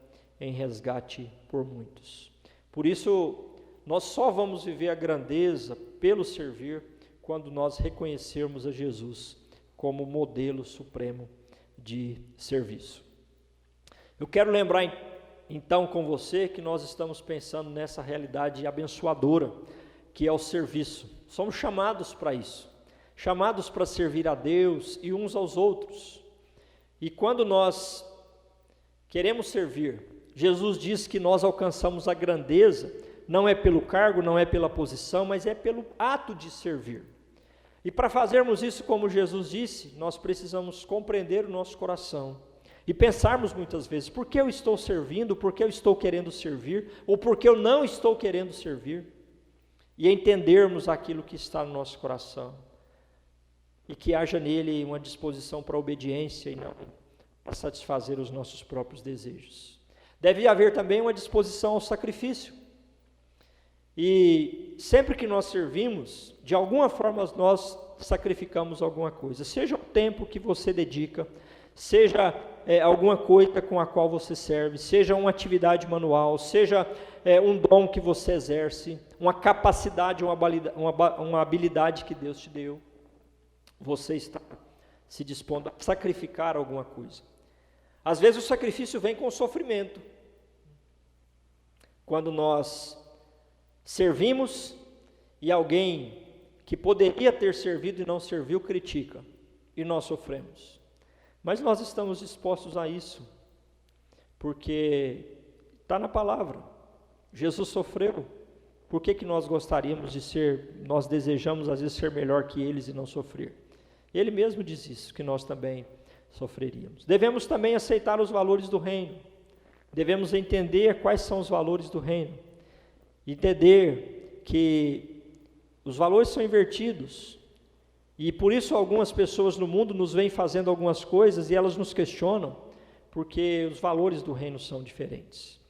em resgate por muitos. Por isso, nós só vamos viver a grandeza pelo servir quando nós reconhecermos a Jesus como modelo supremo de serviço. Eu quero lembrar então com você que nós estamos pensando nessa realidade abençoadora que é o serviço. Somos chamados para isso, chamados para servir a Deus e uns aos outros. E quando nós queremos servir, Jesus diz que nós alcançamos a grandeza, não é pelo cargo, não é pela posição, mas é pelo ato de servir. E para fazermos isso como Jesus disse, nós precisamos compreender o nosso coração e pensarmos muitas vezes, por que eu estou servindo, por que eu estou querendo servir, ou por que eu não estou querendo servir, e entendermos aquilo que está no nosso coração, e que haja nele uma disposição para a obediência e não para satisfazer os nossos próprios desejos. Deve haver também uma disposição ao sacrifício, e sempre que nós servimos, de alguma forma nós sacrificamos alguma coisa, seja o tempo que você dedica, seja alguma coisa com a qual você serve, seja uma atividade manual, seja um dom que você exerce, uma capacidade, uma habilidade que Deus te deu, você está se dispondo a sacrificar alguma coisa. Às vezes o sacrifício vem com sofrimento, quando nós servimos e alguém que poderia ter servido e não serviu critica, e nós sofremos. Mas nós estamos dispostos a isso, porque está na palavra. Jesus sofreu Por que nós gostaríamos de ser, nós desejamos às vezes ser melhor que eles e não sofrer? Ele mesmo diz isso, que nós também sofreríamos. Devemos também aceitar os valores do reino. Devemos entender quais são os valores do reino. Entender que os valores são invertidos. E por isso algumas pessoas no mundo nos vêm fazendo algumas coisas e elas nos questionam, porque os valores do reino são diferentes.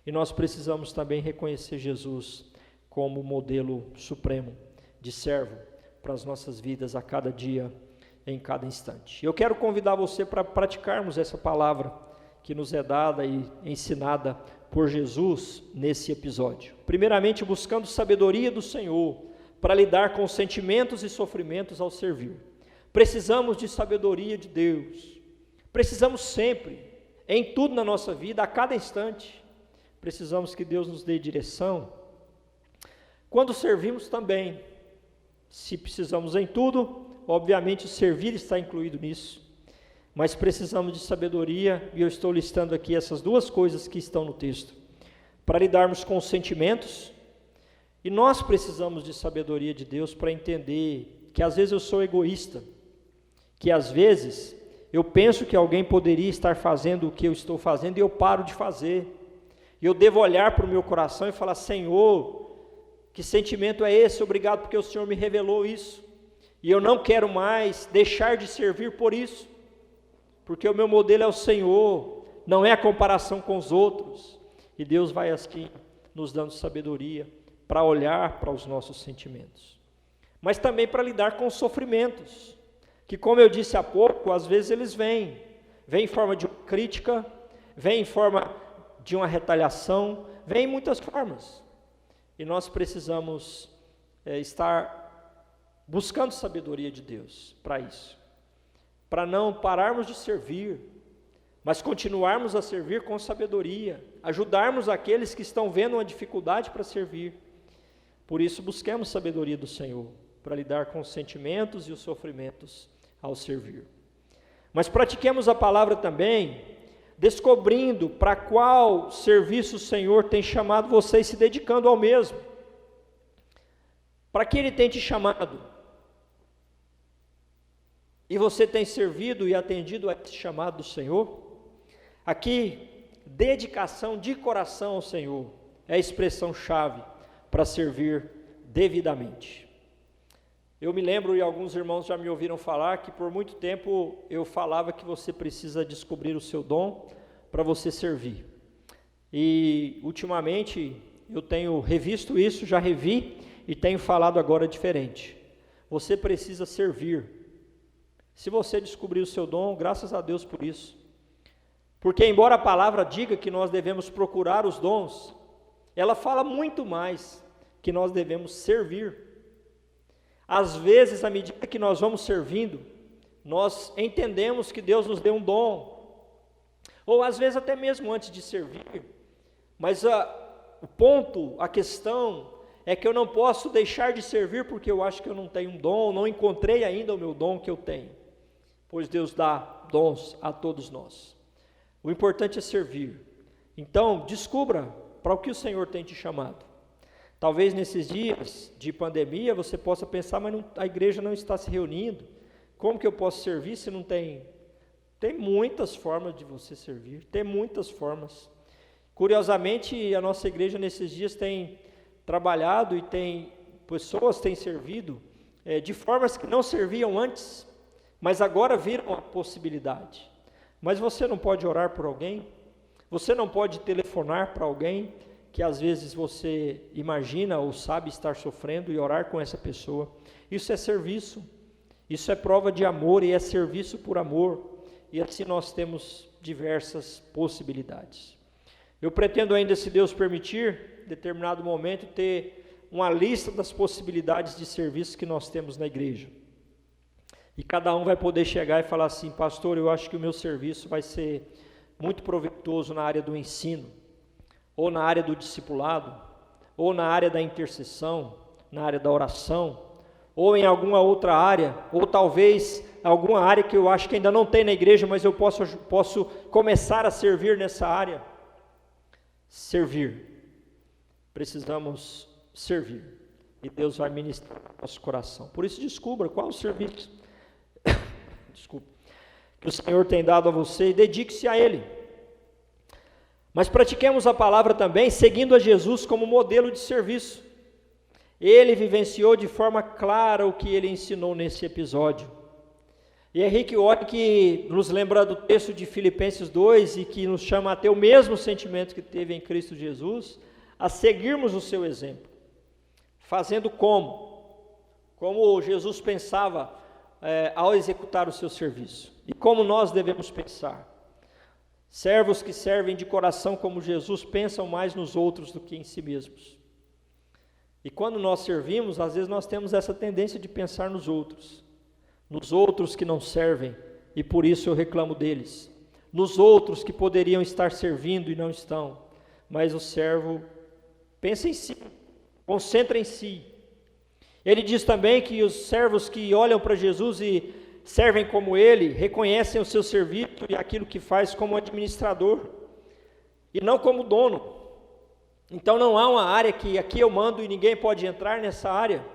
E nós precisamos também reconhecer Jesus como modelo supremo de servo para as nossas vidas a cada dia, em cada instante. Eu quero convidar você para praticarmos essa palavra que nos é dada e ensinada por Jesus nesse episódio. Primeiramente, buscando sabedoria do Senhor para lidar com os sentimentos e sofrimentos ao servir. Precisamos de sabedoria de Deus. Precisamos sempre, em tudo na nossa vida, a cada instante. Precisamos que Deus nos dê direção. Quando servimos também, se precisamos em tudo, obviamente servir está incluído nisso, mas precisamos de sabedoria, e eu estou listando aqui essas duas coisas que estão no texto, para lidarmos com os sentimentos, e nós precisamos de sabedoria de Deus para entender que às vezes eu sou egoísta, que às vezes eu penso que alguém poderia estar fazendo o que eu estou fazendo e eu paro de fazer, e eu devo olhar para o meu coração e falar: Senhor, que sentimento é esse? Obrigado porque o Senhor me revelou isso. E eu não quero mais deixar de servir por isso. Porque o meu modelo é o Senhor, não é a comparação com os outros. E Deus vai assim nos dando sabedoria para olhar para os nossos sentimentos. Mas também para lidar com os sofrimentos. Que, como eu disse há pouco, às vezes eles vêm. Vêm em forma de uma crítica, vêm em forma de uma retaliação, vêm em muitas formas. E nós precisamos estar buscando sabedoria de Deus para isso. Para não pararmos de servir, mas continuarmos a servir com sabedoria. Ajudarmos aqueles que estão vendo uma dificuldade para servir. Por isso busquemos sabedoria do Senhor, para lidar com os sentimentos e os sofrimentos ao servir. Mas pratiquemos a palavra também, descobrindo para qual serviço o Senhor tem chamado você e se dedicando ao mesmo. Para que Ele tem te chamado? E você tem servido e atendido a esse chamado do Senhor? Aqui, dedicação de coração ao Senhor é a expressão-chave para servir devidamente. Eu me lembro, e alguns irmãos já me ouviram falar, que por muito tempo eu falava que você precisa descobrir o seu dom para você servir. E ultimamente eu tenho revisto isso, já revi e tenho falado agora diferente. Você precisa servir. Se você descobrir o seu dom, graças a Deus por isso. Porque embora a palavra diga que nós devemos procurar os dons, ela fala muito mais que nós devemos servir. Às vezes, à medida que nós vamos servindo, nós entendemos que Deus nos deu um dom, ou às vezes até mesmo antes de servir, mas o ponto, a questão é que eu não posso deixar de servir porque eu acho que eu não tenho um dom, não encontrei ainda o meu dom que eu tenho, pois Deus dá dons a todos nós. O importante é servir. Então, descubra para o que o Senhor tem te chamado. Talvez nesses dias de pandemia você possa pensar, mas a igreja não está se reunindo. Como que eu posso servir se não tem? Tem muitas formas de você servir, tem muitas formas. Curiosamente, a nossa igreja nesses dias tem trabalhado e pessoas têm servido de formas que não serviam antes, mas agora viram a possibilidade. Mas você não pode orar por alguém? Você não pode telefonar para alguém que às vezes você imagina ou sabe estar sofrendo e orar com essa pessoa? Isso é serviço, isso é prova de amor e é serviço por amor, e assim nós temos diversas possibilidades. Eu pretendo ainda, se Deus permitir, em determinado momento, ter uma lista das possibilidades de serviço que nós temos na igreja, e cada um vai poder chegar e falar assim: pastor, eu acho que o meu serviço vai ser muito proveitoso na área do ensino, ou na área do discipulado, ou na área da intercessão, na área da oração, ou em alguma outra área, ou talvez alguma área que eu acho que ainda não tem na igreja, mas eu posso começar a servir nessa área. Servir. Precisamos servir. E Deus vai ministrar no nosso coração. Por isso, descubra qual o serviço que o Senhor tem dado a você e dedique-se a Ele. Mas pratiquemos a palavra também, seguindo a Jesus como modelo de serviço. Ele vivenciou de forma clara o que ele ensinou nesse episódio. E é Rick Warren que nos lembra do texto de Filipenses 2 e que nos chama a ter o mesmo sentimento que teve em Cristo Jesus, a seguirmos o seu exemplo. Fazendo como Jesus pensava ao executar o seu serviço. E como nós devemos pensar. Servos que servem de coração como Jesus pensam mais nos outros do que em si mesmos. E quando nós servimos, às vezes nós temos essa tendência de pensar nos outros que não servem, e por isso eu reclamo deles, nos outros que poderiam estar servindo e não estão, mas o servo pensa em si, concentra em si. Ele diz também que os servos que olham para Jesus e servem como ele, reconhecem o seu serviço e aquilo que faz como administrador, e não como dono. Então não há uma área que aqui eu mando e ninguém pode entrar nessa área.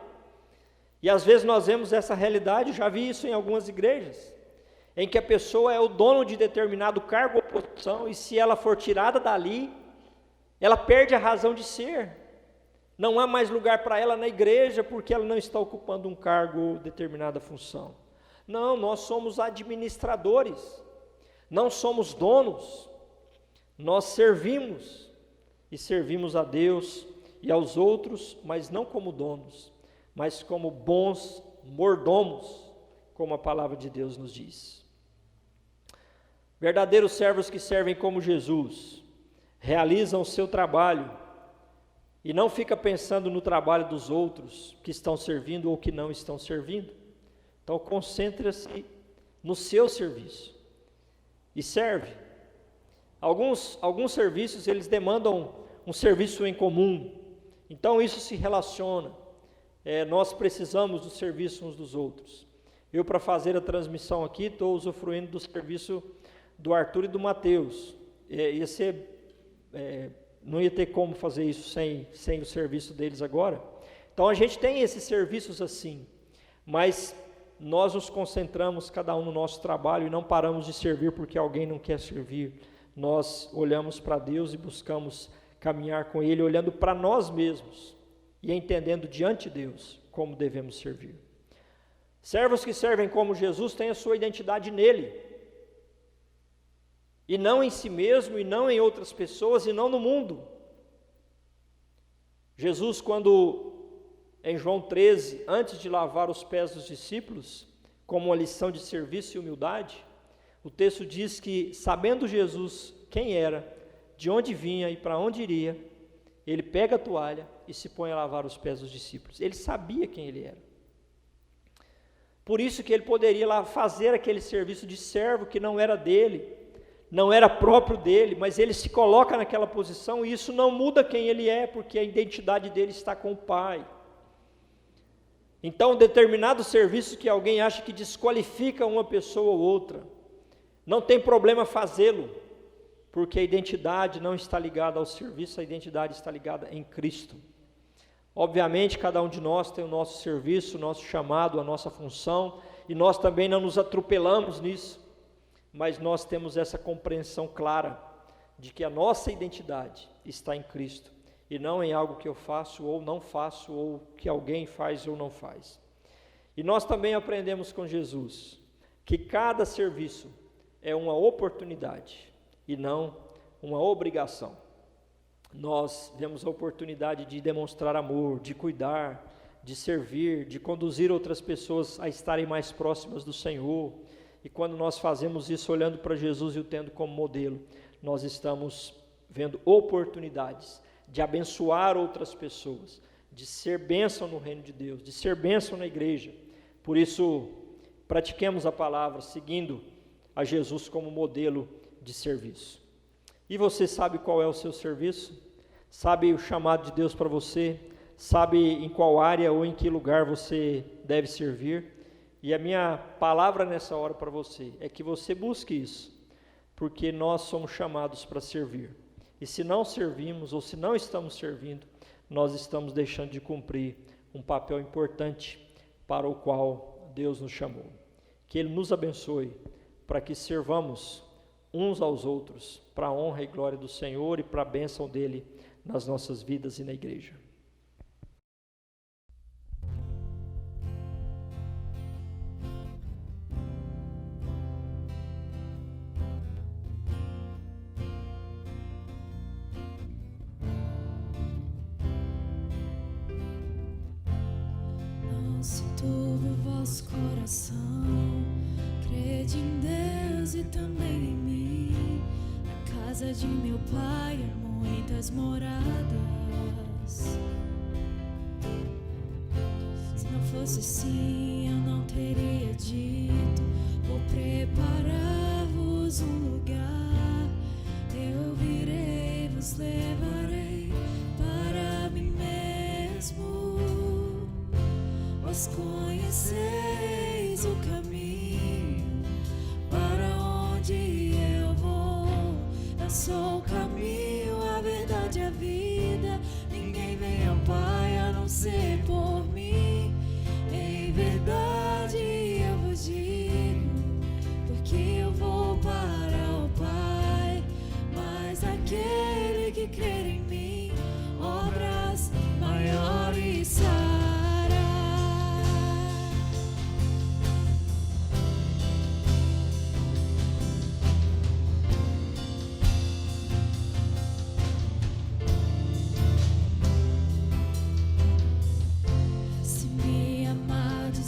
E às vezes nós vemos essa realidade, já vi isso em algumas igrejas, em que a pessoa é o dono de determinado cargo ou posição, e se ela for tirada dali, ela perde a razão de ser. Não há mais lugar para ela na igreja, porque ela não está ocupando um cargo ou determinada função. Não, nós somos administradores, não somos donos, nós servimos. E servimos a Deus e aos outros, mas não como donos, mas como bons mordomos, como a palavra de Deus nos diz. Verdadeiros servos que servem como Jesus, realizam o seu trabalho e não fica pensando no trabalho dos outros que estão servindo ou que não estão servindo. Então concentre-se no seu serviço e serve. Alguns serviços, eles demandam um serviço em comum, então isso se relaciona, nós precisamos do serviço uns dos outros. Eu, para fazer a transmissão aqui, estou usufruindo do serviço do Arthur e do Mateus, não ia ter como fazer isso sem o serviço deles agora. Então a gente tem esses serviços assim, mas nós nos concentramos cada um no nosso trabalho e não paramos de servir porque alguém não quer servir. Nós olhamos para Deus e buscamos caminhar com Ele, olhando para nós mesmos e entendendo diante de Deus como devemos servir. Servos que servem como Jesus têm a sua identidade nele, e não em si mesmo, e não em outras pessoas, e não no mundo. Jesus, quando em João 13, antes de lavar os pés dos discípulos, como uma lição de serviço e humildade, o texto diz que, sabendo Jesus quem era, de onde vinha e para onde iria, ele pega a toalha e se põe a lavar os pés dos discípulos. Ele sabia quem ele era. Por isso que ele poderia lá fazer aquele serviço de servo que não era dele, não era próprio dele, mas ele se coloca naquela posição e isso não muda quem ele é, porque a identidade dele está com o Pai. Então, determinado serviço que alguém acha que desqualifica uma pessoa ou outra, não tem problema fazê-lo, porque a identidade não está ligada ao serviço, a identidade está ligada em Cristo. Obviamente, cada um de nós tem o nosso serviço, o nosso chamado, a nossa função, e nós também não nos atropelamos nisso, mas nós temos essa compreensão clara de que a nossa identidade está em Cristo, e não em algo que eu faço ou não faço, ou que alguém faz ou não faz. E nós também aprendemos com Jesus que cada serviço é uma oportunidade e não uma obrigação. Nós temos a oportunidade de demonstrar amor, de cuidar, de servir, de conduzir outras pessoas a estarem mais próximas do Senhor. E quando nós fazemos isso olhando para Jesus e o tendo como modelo, nós estamos vendo oportunidades de abençoar outras pessoas, de ser bênção no reino de Deus, de ser bênção na igreja. Por isso, pratiquemos a palavra, seguindo a Jesus como modelo de serviço. E você sabe qual é o seu serviço? Sabe o chamado de Deus para você? Sabe em qual área ou em que lugar você deve servir? E a minha palavra nessa hora para você é que você busque isso, porque nós somos chamados para servir. E se não servimos ou se não estamos servindo, nós estamos deixando de cumprir um papel importante para o qual Deus nos chamou. Que Ele nos abençoe para que servamos uns aos outros para a honra e glória do Senhor e para a bênção dEle nas nossas vidas e na igreja. Se turbe o vosso coração, crede em Deus e também em mim. Na casa de meu Pai há muitas moradas. Se não fosse assim, eu não teria dito: vou preparar-vos um lugar. Eu virei, vos levarei para mim mesmo. Vós conheceis o caminho para onde eu vou. Eu sou o caminho, a verdade e a vida. Ninguém vem ao Pai a não ser por mim. Em verdade eu vos digo, porque eu vou para o Pai. Mas aquele que crer em mim, obras maiores fará.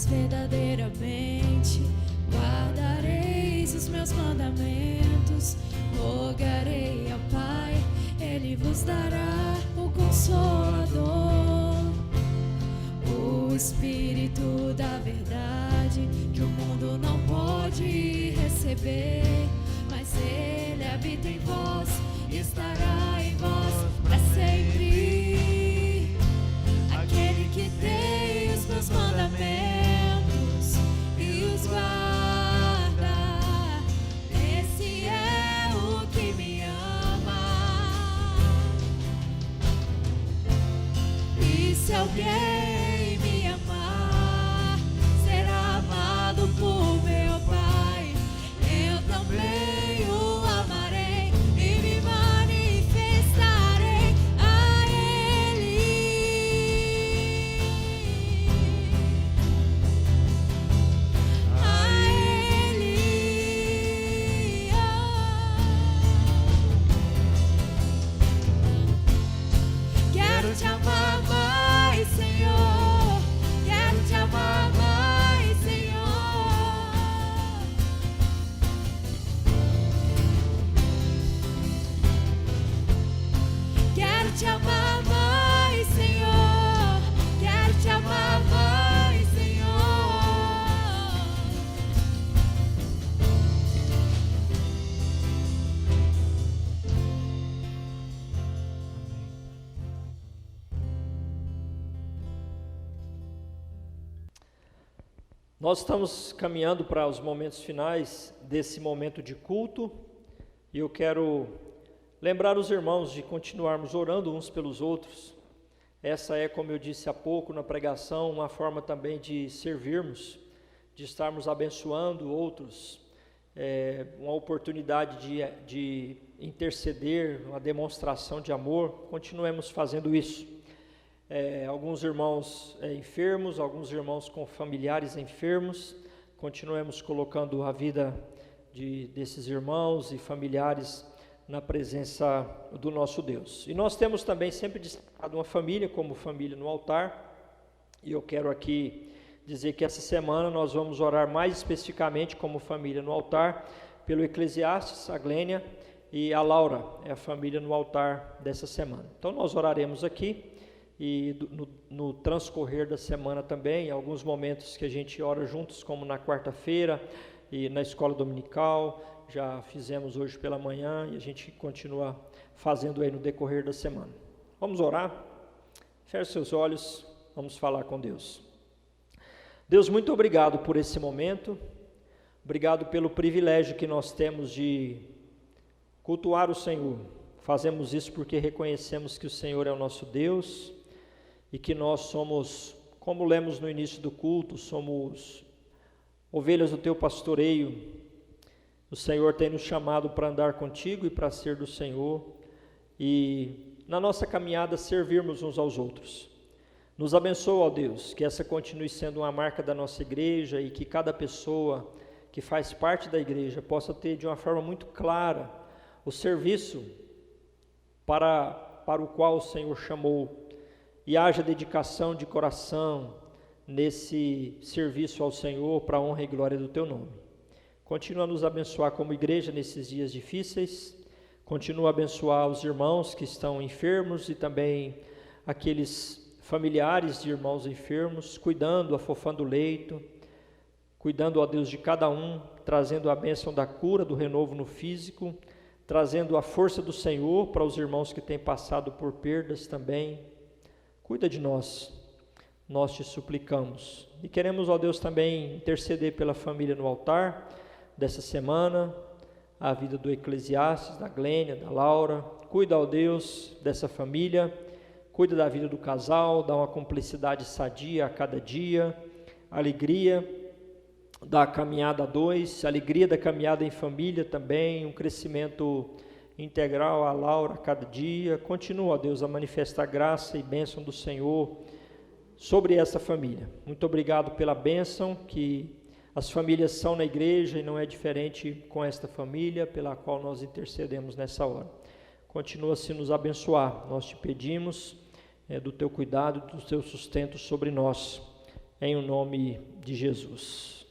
Verdadeiramente guardareis os meus mandamentos. Rogarei ao Pai, Ele vos dará o Consolador, o Espírito da verdade, que o mundo não pode receber, mas Ele habita em vós e estará em vós para sempre. Aquele que tem os meus mandamentos guarda, esse é o que me ama. E se alguém me amar, será amado por meu Pai. Eu também o amarei e me manifestarei a Ele. Quero te amar mais, Senhor. Quero te amar mais, Senhor. Quero te amar mais, Senhor. Quero te amar mais, Senhor. Nós estamos caminhando para os momentos finais desse momento de culto e eu quero lembrar os irmãos de continuarmos orando uns pelos outros. Essa é, como eu disse há pouco na pregação, uma forma também de servirmos, de estarmos abençoando outros, uma oportunidade de interceder, uma demonstração de amor. Continuemos fazendo isso. Alguns irmãos enfermos, alguns irmãos com familiares enfermos, continuemos colocando a vida desses irmãos e familiares na presença do nosso Deus. E nós temos também sempre destacado uma família como família no altar, e eu quero aqui dizer que essa semana nós vamos orar mais especificamente como família no altar, pelo Eclesiastes, a Glênia e a Laura, é a família no altar dessa semana. Então nós oraremos aqui, e no transcorrer da semana também, em alguns momentos que a gente ora juntos, como na quarta-feira e na escola dominical, já fizemos hoje pela manhã e a gente continua fazendo aí no decorrer da semana. Vamos orar? Feche seus olhos, vamos falar com Deus. Deus, muito obrigado por esse momento, obrigado pelo privilégio que nós temos de cultuar o Senhor. Fazemos isso porque reconhecemos que o Senhor é o nosso Deus, e que nós somos, como lemos no início do culto, somos ovelhas do teu pastoreio. O Senhor tem nos chamado para andar contigo e para ser do Senhor, e na nossa caminhada servirmos uns aos outros. Nos abençoa, ó Deus, que essa continue sendo uma marca da nossa igreja e que cada pessoa que faz parte da igreja possa ter de uma forma muito clara o serviço para o qual o Senhor chamou, e haja dedicação de coração nesse serviço ao Senhor para a honra e glória do teu nome. Continua a nos abençoar como igreja nesses dias difíceis, continua a abençoar os irmãos que estão enfermos e também aqueles familiares de irmãos enfermos, cuidando, afofando o leito, cuidando, ó Deus, de cada um, trazendo a bênção da cura, do renovo no físico, trazendo a força do Senhor para os irmãos que têm passado por perdas também. Cuida de nós te suplicamos. E queremos, ó Deus, também interceder pela família no altar dessa semana, a vida do Eclesiastes, da Glênia, da Laura. Cuida, ó Deus, dessa família. Cuida da vida do casal, dá uma cumplicidade sadia a cada dia, alegria da caminhada a dois, alegria da caminhada em família também, um crescimento integral a Laura a cada dia. Continua, Deus, a manifestar graça e bênção do Senhor sobre essa família. Muito obrigado pela bênção que as famílias são na igreja e não é diferente com esta família pela qual nós intercedemos nessa hora. Continua a nos abençoar, nós te pedimos do teu cuidado, do teu sustento sobre nós, em o nome de Jesus.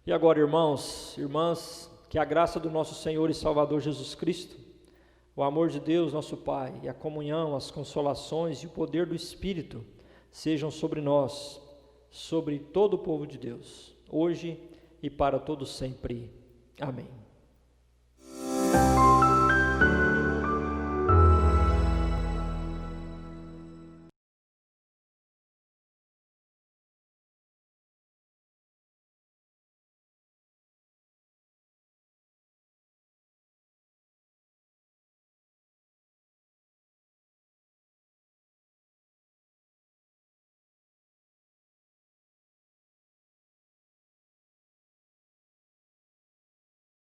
E agora, irmãos, irmãs, que a graça do nosso Senhor e Salvador Jesus Cristo, o amor de Deus, nosso Pai, e a comunhão, as consolações e o poder do Espírito sejam sobre nós, sobre todo o povo de Deus, hoje e para todo sempre. Amém.